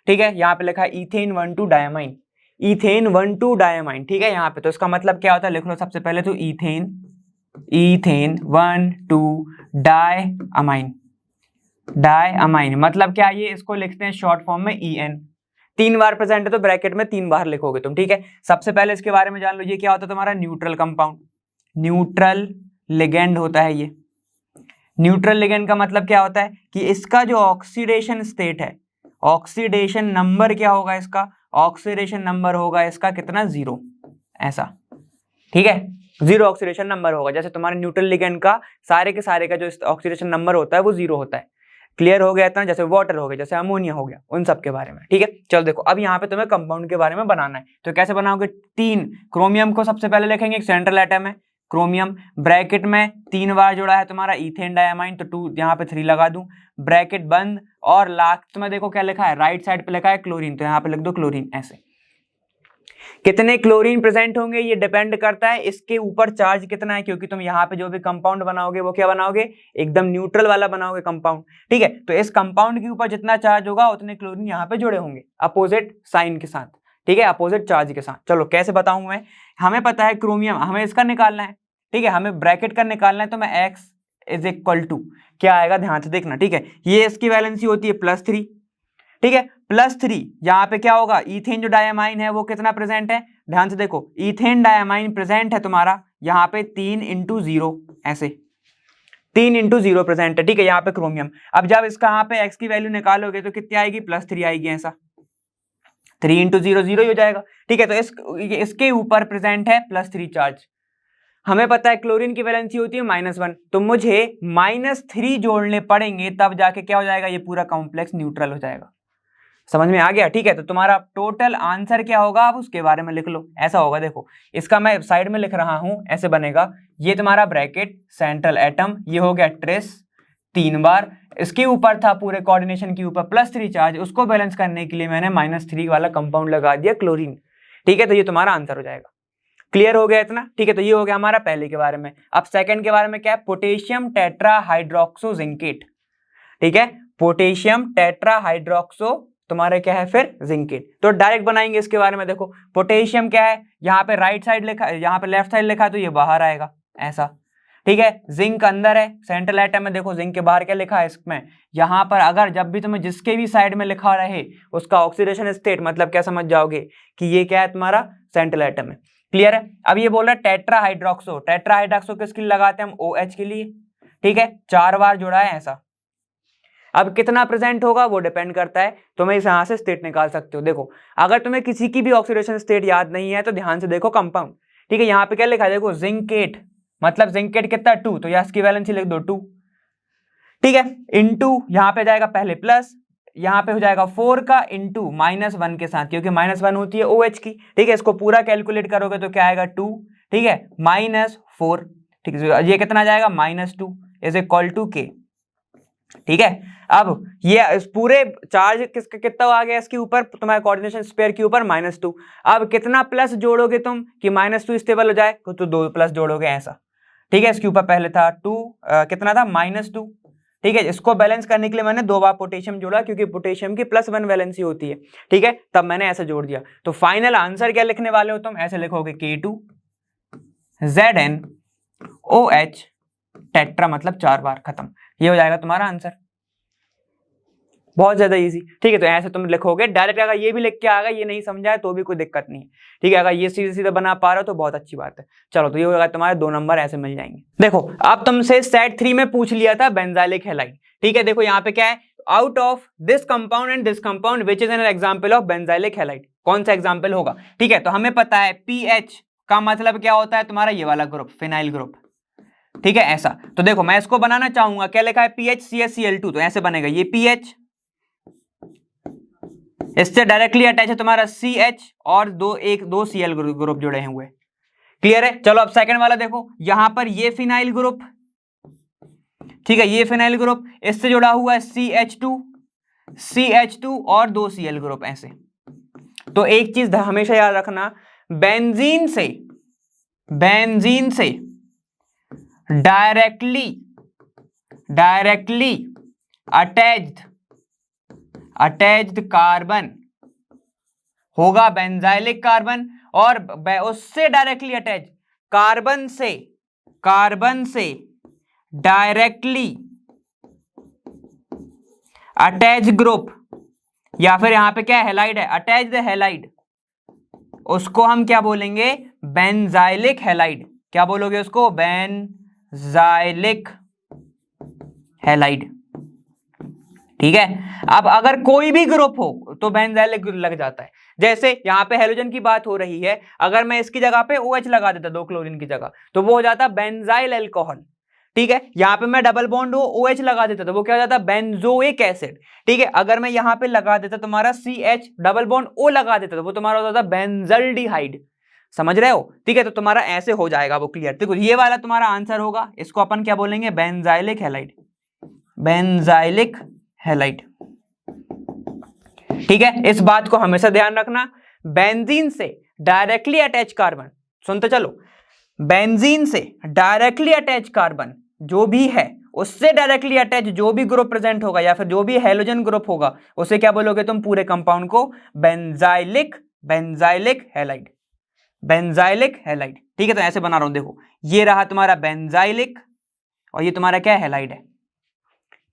Speaker 1: ठीक है। यहाँ पे लिखा है इथेन 1,2 डायमाइन, इथेन 1,2 डायमाइन, ठीक है। यहाँ पे तो इसका मतलब क्या होता है, लिख लो सबसे पहले तो इथेन, इथेन 1,2 डायमाइन, डायमाइन मतलब क्या, ये इसको लिखते हैं शॉर्ट फॉर्म में EN, 3 बार प्रेजेंट है तो ब्रैकेट में 3 बार लिखोगे तुम, ठीक है। सबसे पहले इसके बारे में जान लो, ये क्या होता है तुम्हारा, न्यूट्रल कंपाउंड, न्यूट्रल लिगेंड होता है ये। न्यूट्रल लिगेंड का मतलब क्या होता है कि इसका जो ऑक्सीडेशन स्टेट है, ऑक्सीडेशन नंबर क्या होगा इसका, ऑक्सीडेशन नंबर होगा इसका कितना, 0, ऐसा, ठीक है, 0 ऑक्सीडेशन नंबर होगा। जैसे तुम्हारे न्यूट्रल लिगेंड का सारे के सारे का जो ऑक्सीडेशन नंबर होता है वो 0 होता है। क्लियर हो गया इतना, जैसे वाटर हो गया, जैसे अमोनिया हो गया, उन सब के बारे में, ठीक है। चलो देखो अब यहाँ पे तुम्हें कंपाउंड के बारे में बनाना है, तो कैसे बनाओगे, 3 क्रोमियम को सबसे पहले लिखेंगे, एक सेंट्रल एटम है क्रोमियम, ब्रैकेट में 3 बार जोड़ा है तुम्हारा इथेन डायमाइन, तो 2 यहाँ पे 3 लगा दूं, ब्रैकेट बंद, और लास्ट में देखो क्या लिखा है, राइट साइड पे लिखा है क्लोरीन, तो यहाँ पे लिख दो क्लोरीन। ऐसे कितने क्लोरीन प्रेजेंट होंगे ये डिपेंड करता है इसके ऊपर चार्ज कितना है, क्योंकि तुम यहाँ पे जो भी कंपाउंड बनाओगे वो क्या बनाओगे, एकदम न्यूट्रल वाला बनाओगे कंपाउंड, ठीक है। तो इस कंपाउंड के ऊपर जितना चार्ज होगा उतने क्लोरीन यहाँ पे जुड़े होंगे अपोजिट साइन के साथ, ठीक है, अपोजिट चार्ज के साथ। चलो कैसे बताऊं मैं, हमें पता है क्रोमियम, हमें इसका निकालना है, ठीक है, हमें ब्रैकेट का निकालना है, तो मैं x इज इक्वल टू क्या आएगा, ध्यान से देखना, ठीक है। ये इसकी वैलेंसी होती है +3, ठीक है, +3। यहाँ पे क्या होगा, इथेन जो डायमाइन है वो कितना प्रेजेंट है, ध्यान से देखो, इथेन डायमाइन प्रेजेंट है तुम्हारा यहाँ पे 3 × 0, ऐसे 3 × 0 प्रेजेंट है, ठीक है, यहाँ पे क्रोमियम। अब जब इसका यहाँ पे x की वैल्यू निकालोगे तो कितनी आएगी, +3 आएगी, ऐसा 3 × 0 0 ही हो जाएगा, ठीक है। तो इसके ऊपर प्रेजेंट है +3 चार्ज, हमें पता है क्लोरीन की वैलेंसी होती है -1, तो मुझे -3 जोड़ने पड़ेंगे, तब जाके क्या हो जाएगा, ये पूरा कॉम्प्लेक्स न्यूट्रल हो जाएगा। समझ में आ गया? ठीक है, तो तुम्हारा टोटल आंसर क्या होगा, आप उसके बारे में लिख लो। ऐसा होगा, देखो इसका मैं साइड में लिख रहा हूं, ऐसे बनेगा, ये तुम्हारा ब्रैकेट सेंट्रल एटम, ये हो गया ट्रेस 3 बार, इसके ऊपर था पूरे कोऑर्डिनेशन के ऊपर +3 चार्ज, उसको बैलेंस करने के लिए मैंने -3 वाला कंपाउंड लगा दिया क्लोरीन। ठीक है, तो ये तुम्हारा आंसर हो जाएगा। क्लियर हो गया इतना? ठीक है, तो ये हो गया हमारा पहले के बारे में। अब सेकंड के बारे में क्या है, पोटेशियम टेट्राहाइड्रोक्सोजिंकेट। ठीक है, पोटेशियम टेट्राहाइड्रोक्सो तुम्हारे क्या है फिर जिंकेट। तो डायरेक्ट बनाएंगे इसके बारे में। देखो पोटेशियम क्या है, यहाँ पे राइट साइड लिखा है, यहाँ पे लेफ्ट साइड लिखा है, तो ये बाहर आएगा ऐसा। ठीक है, जिंक अंदर है, सेंट्रल एटम में, देखो जिंक के बाहर क्या लिखा है इसमें, यहाँ पर अगर जब भी तुम्हें जिसके भी साइड में लिखा रहे उसका ऑक्सीडेशन स्टेट मतलब क्या समझ जाओगे कि ये क्या है तुम्हारा सेंट्रल एटम है। क्लियर है? अब ये बोल रहा है टेट्राहाइड्रोक्सो, टेट्राहाइड्रोक्सो किसके लिए लगाते हैं हम, OH के लिए। ठीक है, 4 बार जुड़ा है ऐसा। अब कितना प्रेजेंट होगा वो डिपेंड करता है, तुम्हें इस यहां से स्टेट निकाल सकते हो। देखो अगर तुम्हें किसी की भी ऑक्सीडेशन स्टेट याद नहीं है तो ध्यान से देखो कंपाउंड। ठीक है, यहाँ पे क्या लिखा है, देखो जिंकेट, मतलब जिंकेट कितना 2, तो यहाँ इसकी वैलेंसी लिख दो 2। ठीक है, इनटू यहाँ पे जाएगा पहले प्लस, यहाँ पे हो जाएगा 4 का इनटू -1 के साथ, क्योंकि -1 होती है OH की। ठीक है, इसको पूरा कैलकुलेट करोगे तो क्या आएगा 2। ठीक है, -4। ठीक है, ये कितना जाएगा -2 इज इक्वल टू K। ठीक है, अब ये पूरे चार्ज कितना आ गया इसके ऊपर, तुम्हारे कोऑर्डिनेशन स्पेयर के ऊपर -2। अब कितना प्लस जोड़ोगे तुम कि -2 स्टेबल हो जाए, तो 2 प्लस जोड़ोगे ऐसा। ठीक है, इसके ऊपर पहले था 2, कितना था -2। ठीक है, इसको बैलेंस करने के लिए मैंने 2 बार पोटेशियम जोड़ा, क्योंकि पोटेशियम की +1 वैलेंसी होती है। ठीक है, तब मैंने ऐसे जोड़ दिया। तो फाइनल आंसर क्या लिखने वाले हो तुम, ऐसे लिखोगे K2 ZnOH टेट्रा, मतलब 4 बार, खत्म। ये हो जाएगा तुम्हारा आंसर, बहुत ज्यादा इजी। ठीक है, तो ऐसे तुम लिखोगे डायरेक्ट। अगर ये भी लिख के आ गया, ये नहीं समझा है तो भी कोई दिक्कत नहीं है। ठीक है, अगर ये सीधे सीधे बना पा रहे हो तो बहुत अच्छी बात है। चलो, तो ये होगा तुम्हारे 2 नंबर ऐसे मिल जाएंगे। देखो अब तुमसे सेट 3 में पूछ लिया था बेंजाइलिक हैलाइड। ठीक है, देखो यहाँ पे क्या है, out of this compound and this compound which is an example of benzylic halide, कौन सा एग्जाम्पल होगा। ठीक है, तो हमें पता है PH का मतलब क्या होता है तुम्हारा, ये वाला ग्रुप, फिनाइल ग्रुप। ठीक है, ऐसा। तो देखो मैं इसको बनाना चाहूंगा, क्या लिखा है PHCH Cl2, तो ऐसे बनेगा, ये PH, इससे डायरेक्टली अटैच है तुम्हारा CH और दो Cl ग्रुप जुड़े हुए। क्लियर है? चलो अब सेकंड वाला देखो, यहां पर ये फिनाइल ग्रुप, ठीक है, ये फिनाइल ग्रुप, इससे जुड़ा हुआ है CH2 और 2 Cl ग्रुप ऐसे। तो एक चीज हमेशा याद रखना, बेंजीन से डायरेक्टली अटैच्ड कार्बन होगा बेंजाइलिक कार्बन, और उससे डायरेक्टली अटैच कार्बन से डायरेक्टली अटैच ग्रुप, या फिर यहां पे क्या हैलाइड है, अटैच्ड हैलाइड, उसको हम क्या बोलेंगे, बेंजाइलिक हैलाइड। क्या बोलोगे उसको, बेंजाइलिक हैलाइड। ठीक है, अब अगर कोई भी ग्रुप हो तो बेंजाइलिक लग जाता है। जैसे यहां पे हेलोजन की बात हो रही है, अगर मैं इसकी जगह पे OH लगा देता 2 क्लोरीन की जगह, तो वो हो जाता बेंजाइल अल्कोहल। ठीक है, यहां पे मैं डबल बॉन्ड OH लगा देता तो वो क्या हो जाता, बेंजोइक एसिड। ठीक है, अगर मैं यहां पे लगा देता तुम्हारा CH डबल बॉन्ड O लगा देता तो वो तुम्हारा होता बेंजल्डिहाइड। समझ रहे हो? ठीक है, तो तुम्हारा ऐसे हो जाएगा वो। क्लियर? देखो ये वाला तुम्हारा आंसर होगा, इसको अपन क्या बोलेंगे, बेंजाइलिक हैलाइड, बेंजाइलिक हैलाइड। ठीक है, इस बात को हमेशा ध्यान रखना, बेंजीन से डायरेक्टली अटैच कार्बन, सुनते चलो, बेंजीन से डायरेक्टली अटैच कार्बन जो भी है, उससे डायरेक्टली अटैच जो भी ग्रुप प्रेजेंट होगा या फिर जो भी हैलोजन ग्रुप होगा, उसे क्या बोलोगे तुम, पूरे कंपाउंड को बेंजाइलिक हैलाइड, बेंजाइलिक हैलाइड। ठीक है, तो ऐसे बना रहा हूं, देखो ये रहा तुम्हारा बेंजाइलिक और ये तुम्हारा क्या है, हैलाइड है।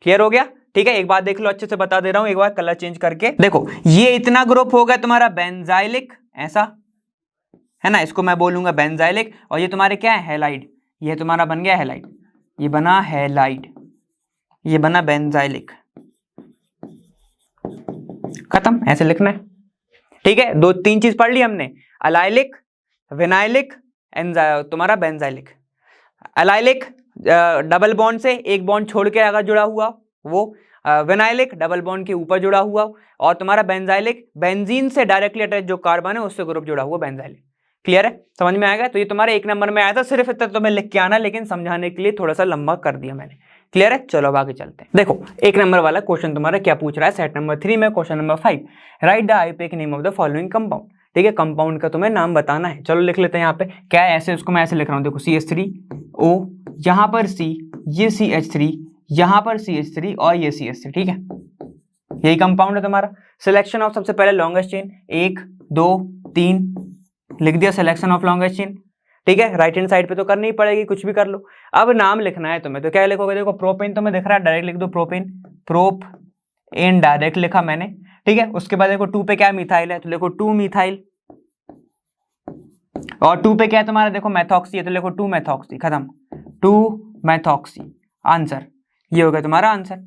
Speaker 1: क्लियर हो गया? ठीक है, एक बात देख लो, अच्छे से बता दे रहा हूं, एक बार कलर चेंज करके देखो, ये इतना ग्रुप हो गया तुम्हारा बेंजाइलिक, ऐसा है ना, इसको मैं बोलूंगा बेंजाइलिक, और ये तुम्हारे क्या है, हैलाइड, ये तुम्हारा बन गया हैलाइड, ये बना हैलाइड, ये बना बेंजाइलिक, खत्म, ऐसे लिखना है। ठीक है, 2-3 चीज पढ़ ली हमने, अलाइलिक, विनाइलिक, तुम्हारा बेंजाइलिक। एलाइलिक डबल बॉन्ड से एक बॉन्ड छोड़ के अगर जुड़ा हुआ वो, विनाइलिक डबल बॉन्ड के ऊपर जुड़ा हुआ, और तुम्हारा बेंजाइलिक बेंजीन से डायरेक्टली अटैच जो कार्बन है उससे ग्रुप जुड़ा हुआ बेंजाइलिक। क्लियर है, समझ में आएगा। तो ये तुम्हारे 1 नंबर में आया था, सिर्फ इतना तुम्हें लिख के आना, लेकिन समझाने के लिए थोड़ा सा लंबा कर दिया मैंने। क्लियर है, चलो अब आगे चलते हैं। देखो 1 नंबर वाला क्वेश्चन तुम्हारा क्या पूछ रहा है सेट नंबर 3 में, question number 5, right the IUPAC name of the following compound. ठीक है, कंपाउंड का तुम्हें नाम बताना है। चलो लिख लेते हैं यहाँ पे। क्या है ऐसे, उसको मैं ऐसे लिख रहा हूँ, देखो CH3O, यहाँ पर C, ये CH3, यहाँ पर CH3 और ये CH3। ठीक है, यही कंपाउंड है तुम्हारा। सिलेक्शन ऑफ सबसे पहले लॉन्गेस्ट चेन, 1 2 3 लिख दिया, सिलेक्शन ऑफ लॉन्गेस्ट चेन। ठीक है, राइट हैंड साइड पे तो करनी ही पड़ेगी, कुछ भी कर लो। अब नाम लिखना है तुम्हें, तो क्या लिखोगे, देखो प्रोपेन तुम्हें दिख रहा है, डायरेक्ट लिख दो प्रोपेन, प्रोप एन डायरेक्ट लिखा मैंने। ठीक है, उसके बाद देखो 2 पे क्या मिथाइल है, तो लिखो 2 मिथाइल, और 2 पे क्या है तुम्हारा, देखो मैथॉक्सी है, तो लिखो 2 मैथॉक्सी, खत्म, 2 मैथॉक्सी। आंसर ये हो गया तुम्हारा answer.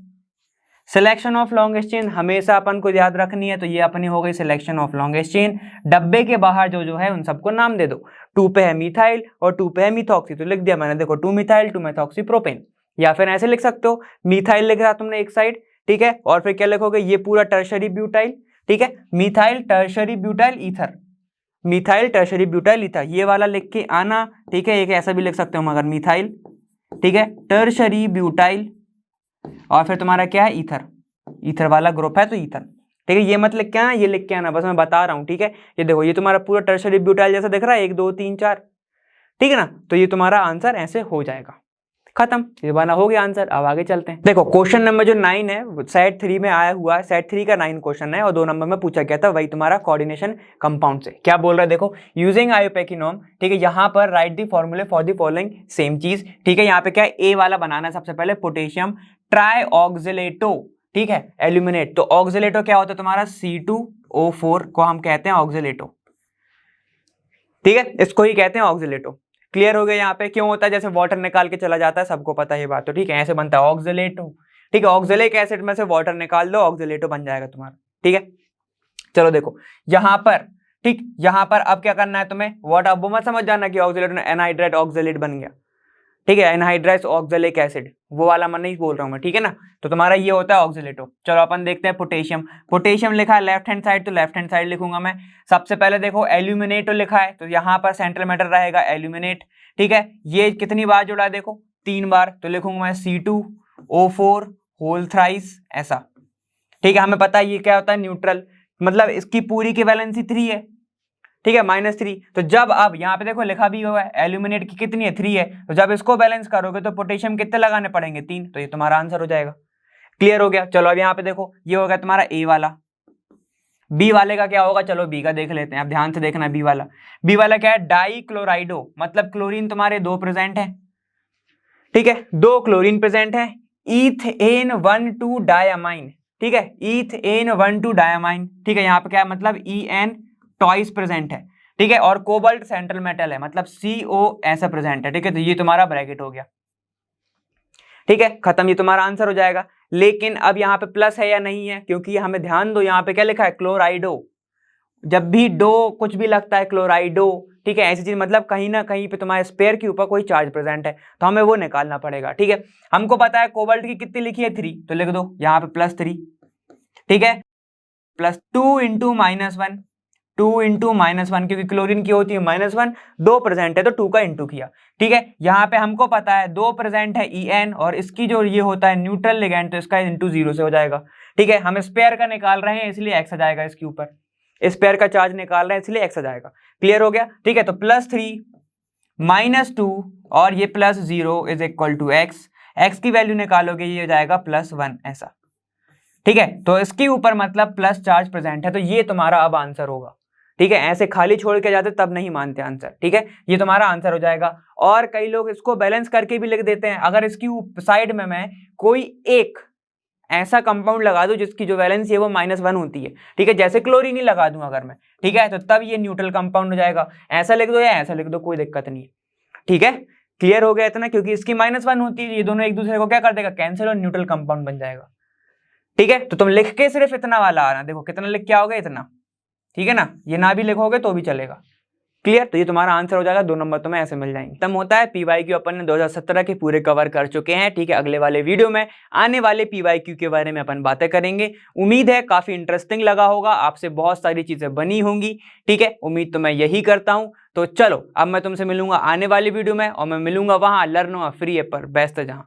Speaker 1: Selection of longest chain हमेशा अपन को याद रखनी है, तो ये अपनी हो गई सिलेक्शन ऑफ लॉन्गेस्ट चेन। डब्बे के बाहर जो जो है उन सबको नाम दे दो। 2 पे है मिथाइल और 2 पे है मिथॉक्सी, तो लिख दिया मैंने, देखो 2 मिथाइल 2 मैथॉक्सी प्रोपेन। या फिर ऐसे लिख सकते हो, मिथाइल लिख रहा तुमने एक साइड, ठीक है, और फिर क्या लिखोगे, ये पूरा टर्शरी ब्यूटाइल। ठीक है, methyl tertiary butyl ether, methyl tertiary butyl ether, ये वाला लिख के आना। ठीक है, एक ऐसा भी लिख सकते हो मगर मिथाइल, ठीक है, टर्शरी ब्यूटाइल, और फिर तुम्हारा क्या है, ईथर, ईथर वाला ग्रुप है तो ईथर। ठीक है, ये मत लिख के आना, ये लिख के आना, बस मैं बता रहा हूँ। ठीक है, ये देखो ये तुम्हारा पूरा टर्शरी ब्यूटाइल जैसा दिख रहा है, 1 2 3 4, ठीक है ना, तो ये तुम्हारा आंसर ऐसे हो जाएगा। खत्म, ये वाला हो गया आंसर। अब आगे चलते हैं। देखो क्वेश्चन नंबर जो 9 है सेट 3 में आया हुआ है, सेट 3 का 9 क्वेश्चन है, और 2 नंबर में पूछा गया था वही तुम्हारा कोऑर्डिनेशन कंपाउंड से। क्या बोल रहा है, देखो यूजिंग आईयूपैकिनोम। ठीक है, यहाँ पर राइट दी फॉर्मूले फॉर दी फॉलोइंग, सेम चीज। ठीक है, यहाँ पे क्या है, ए वाला बनाना है सबसे पहले, पोटेशियम ट्राईऑक्सिलेटो। ठीक है, एल्यूमिनेट, तो ऑक्सिलेटो क्या होता है तुम्हारा, C2O4 को हम कहते हैं ऑक्सिलेटो। ठीक है, इसको ही कहते हैं ऑक्सिलेटो। क्लियर हो गया। यहाँ पे क्यों होता है, जैसे वाटर निकाल के चला जाता है, सबको पता है ये बात, तो ठीक है, ऐसे बनता है ऑक्सिलेटो। ठीक है, ऑक्सिलिक एसिड में से वाटर निकाल दो, ऑक्सिलेटो बन जाएगा तुम्हारा। ठीक है, चलो देखो यहाँ पर, ठीक, यहाँ पर अब क्या करना है तुम्हें, वाटर, अब वो मत समझ जाना कि ऑक्सिलेटो ने एनहाइड्राइड ऑक्सिलेट बन गया। ठीक है, एनहाइड्राइड ऑक्सिलिक एसिड, वो वाला मैं नहीं बोल रहा हूँ मैं। ठीक है ना, तो तुम्हारा ये होता है ऑक्सिलेटो। चलो अपन देखते हैं पोटेशियम। पोटेशियम लिखा है लेफ्ट हैंड साइड, तो लेफ्ट हैंड साइड लिखूंगा मैं। सबसे पहले देखो एल्यूमिनेटो लिखा है, तो यहाँ पर सेंट्रल मैटर रहेगा एल्यूमिनेट। ठीक है, ये कितनी बार जुड़ा है, देखो 3 बार, तो लिखूंगा मैं C2O4 होल थ्राइस, ऐसा। ठीक है, हमें पता है ये क्या होता है, न्यूट्रल, मतलब इसकी पूरी की वैलेंसी 3 है। ठीक है, -3। तो जब अब यहाँ पे देखो लिखा भी हुआ है एल्यूमिनेट की कितनी है, 3 है, तो जब इसको बैलेंस करोगे तो पोटेशियम कितने लगाने पड़ेंगे, 3, तो ये तुम्हारा आंसर हो जाएगा। क्लियर हो गया। चलो अब यहाँ पे देखो ये हो गया तुम्हारा ए वाला। बी वाले का क्या होगा, चलो बी का देख लेते हैं, अब ध्यान से देखना। बी वाला क्या है, डाई क्लोराइडो, मतलब क्लोरीन तुम्हारे 2 प्रेजेंट है। ठीक है, 2 क्लोरीन प्रेजेंट है। ईथेन 1,2 डायमाइन, ठीक है, ईथेन 1,2 डायमाइन। ठीक है, यहाँ पे क्या है, मतलब EN टॉइस प्रेजेंट है। ठीक है, और कोबाल्ट सेंट्रल मेटल है, मतलब CO ऐसा प्रेजेंट है। ठीक है, तो ये तुम्हारा ब्रैकेट हो गया। ठीक है, खत्म, ये तुम्हारा आंसर हो जाएगा। लेकिन अब यहाँ पे प्लस है या नहीं है, क्योंकि हमें ध्यान दो, यहाँ पे क्या लिखा है, क्लोराइडो। जब भी डो कुछ भी लगता है क्लोराइडो, ठीक है, ऐसी चीज, मतलब कहीं ना कहीं पे तुम्हारे स्पेयर के ऊपर कोई चार्ज प्रेजेंट है, तो हमें वो निकालना पड़ेगा। ठीक है, हमको पता है कोबाल्ट की कितनी लिखी है, 3, तो लिख दो यहाँ पे +3। ठीक है, +2 × -1, 2 × -1, क्योंकि क्लोरीन की होती है -1, 2 प्रेजेंट है तो 2 का इंटू किया। ठीक है, यहाँ पे हमको पता है 2 प्रेजेंट है EN, और इसकी जो ये होता है न्यूट्रल लिगेंड, तो इसका इंटू 0 से हो जाएगा। ठीक है, हम स्पेयर का निकाल रहे हैं इसलिए x आ जाएगा, इसके ऊपर स्पेयर का चार्ज निकाल रहे हैं इसलिए x आ जाएगा। क्लियर हो गया। ठीक है, तो +3 -2 और ये +0 = x, x की वैल्यू निकालोगे ये हो जाएगा +1, ऐसा। ठीक है, तो इसके ऊपर मतलब प्लस चार्ज प्रेजेंट है, तो ये तुम्हारा अब आंसर होगा। ठीक है, ऐसे खाली छोड़ के जाते तब नहीं मानते आंसर। ठीक है, ये तुम्हारा आंसर हो जाएगा। और कई लोग इसको बैलेंस करके भी लिख देते हैं। अगर इसकी साइड में मैं कोई एक ऐसा कंपाउंड लगा दूं जिसकी जो वैलेंसी है वो -1 होती है, ठीक है, जैसे क्लोरीन ही लगा दूं अगर मैं, ठीक है, तो तब ये न्यूट्रल कंपाउंड हो जाएगा। ऐसा लिख दो या ऐसा लिख दो, कोई दिक्कत नहीं है। ठीक है, क्लियर हो गया इतना, क्योंकि इसकी -1 होती है, ये दोनों एक दूसरे को क्या कर देगा, कैंसिल, और न्यूट्रल कंपाउंड बन जाएगा। ठीक है, तो तुम लिख के सिर्फ इतना वाला आना, देखो कितना लिख के आओगे, इतना। ठीक है ना, ये ना भी लिखोगे तो भी चलेगा। क्लियर। तो ये तुम्हारा आंसर हो जाएगा, 2 नंबर तुम्हें ऐसे मिल जाएंगे। खत्म होता है पीवाईक्यू, अपन ने 2017 के पूरे कवर कर चुके हैं। ठीक है, अगले वाले वीडियो में आने वाले पीवाईक्यू के बारे में अपन बातें करेंगे। उम्मीद है काफी इंटरेस्टिंग लगा होगा, आपसे बहुत सारी चीजें बनी होंगी। ठीक है, उम्मीद तो मैं यही करता हूं। तो चलो अब मैं तुमसे मिलूंगा आने वाली वीडियो में, और मैं मिलूंगा वहां लर्न फ्री ऐप पर, बेस्ट जहां।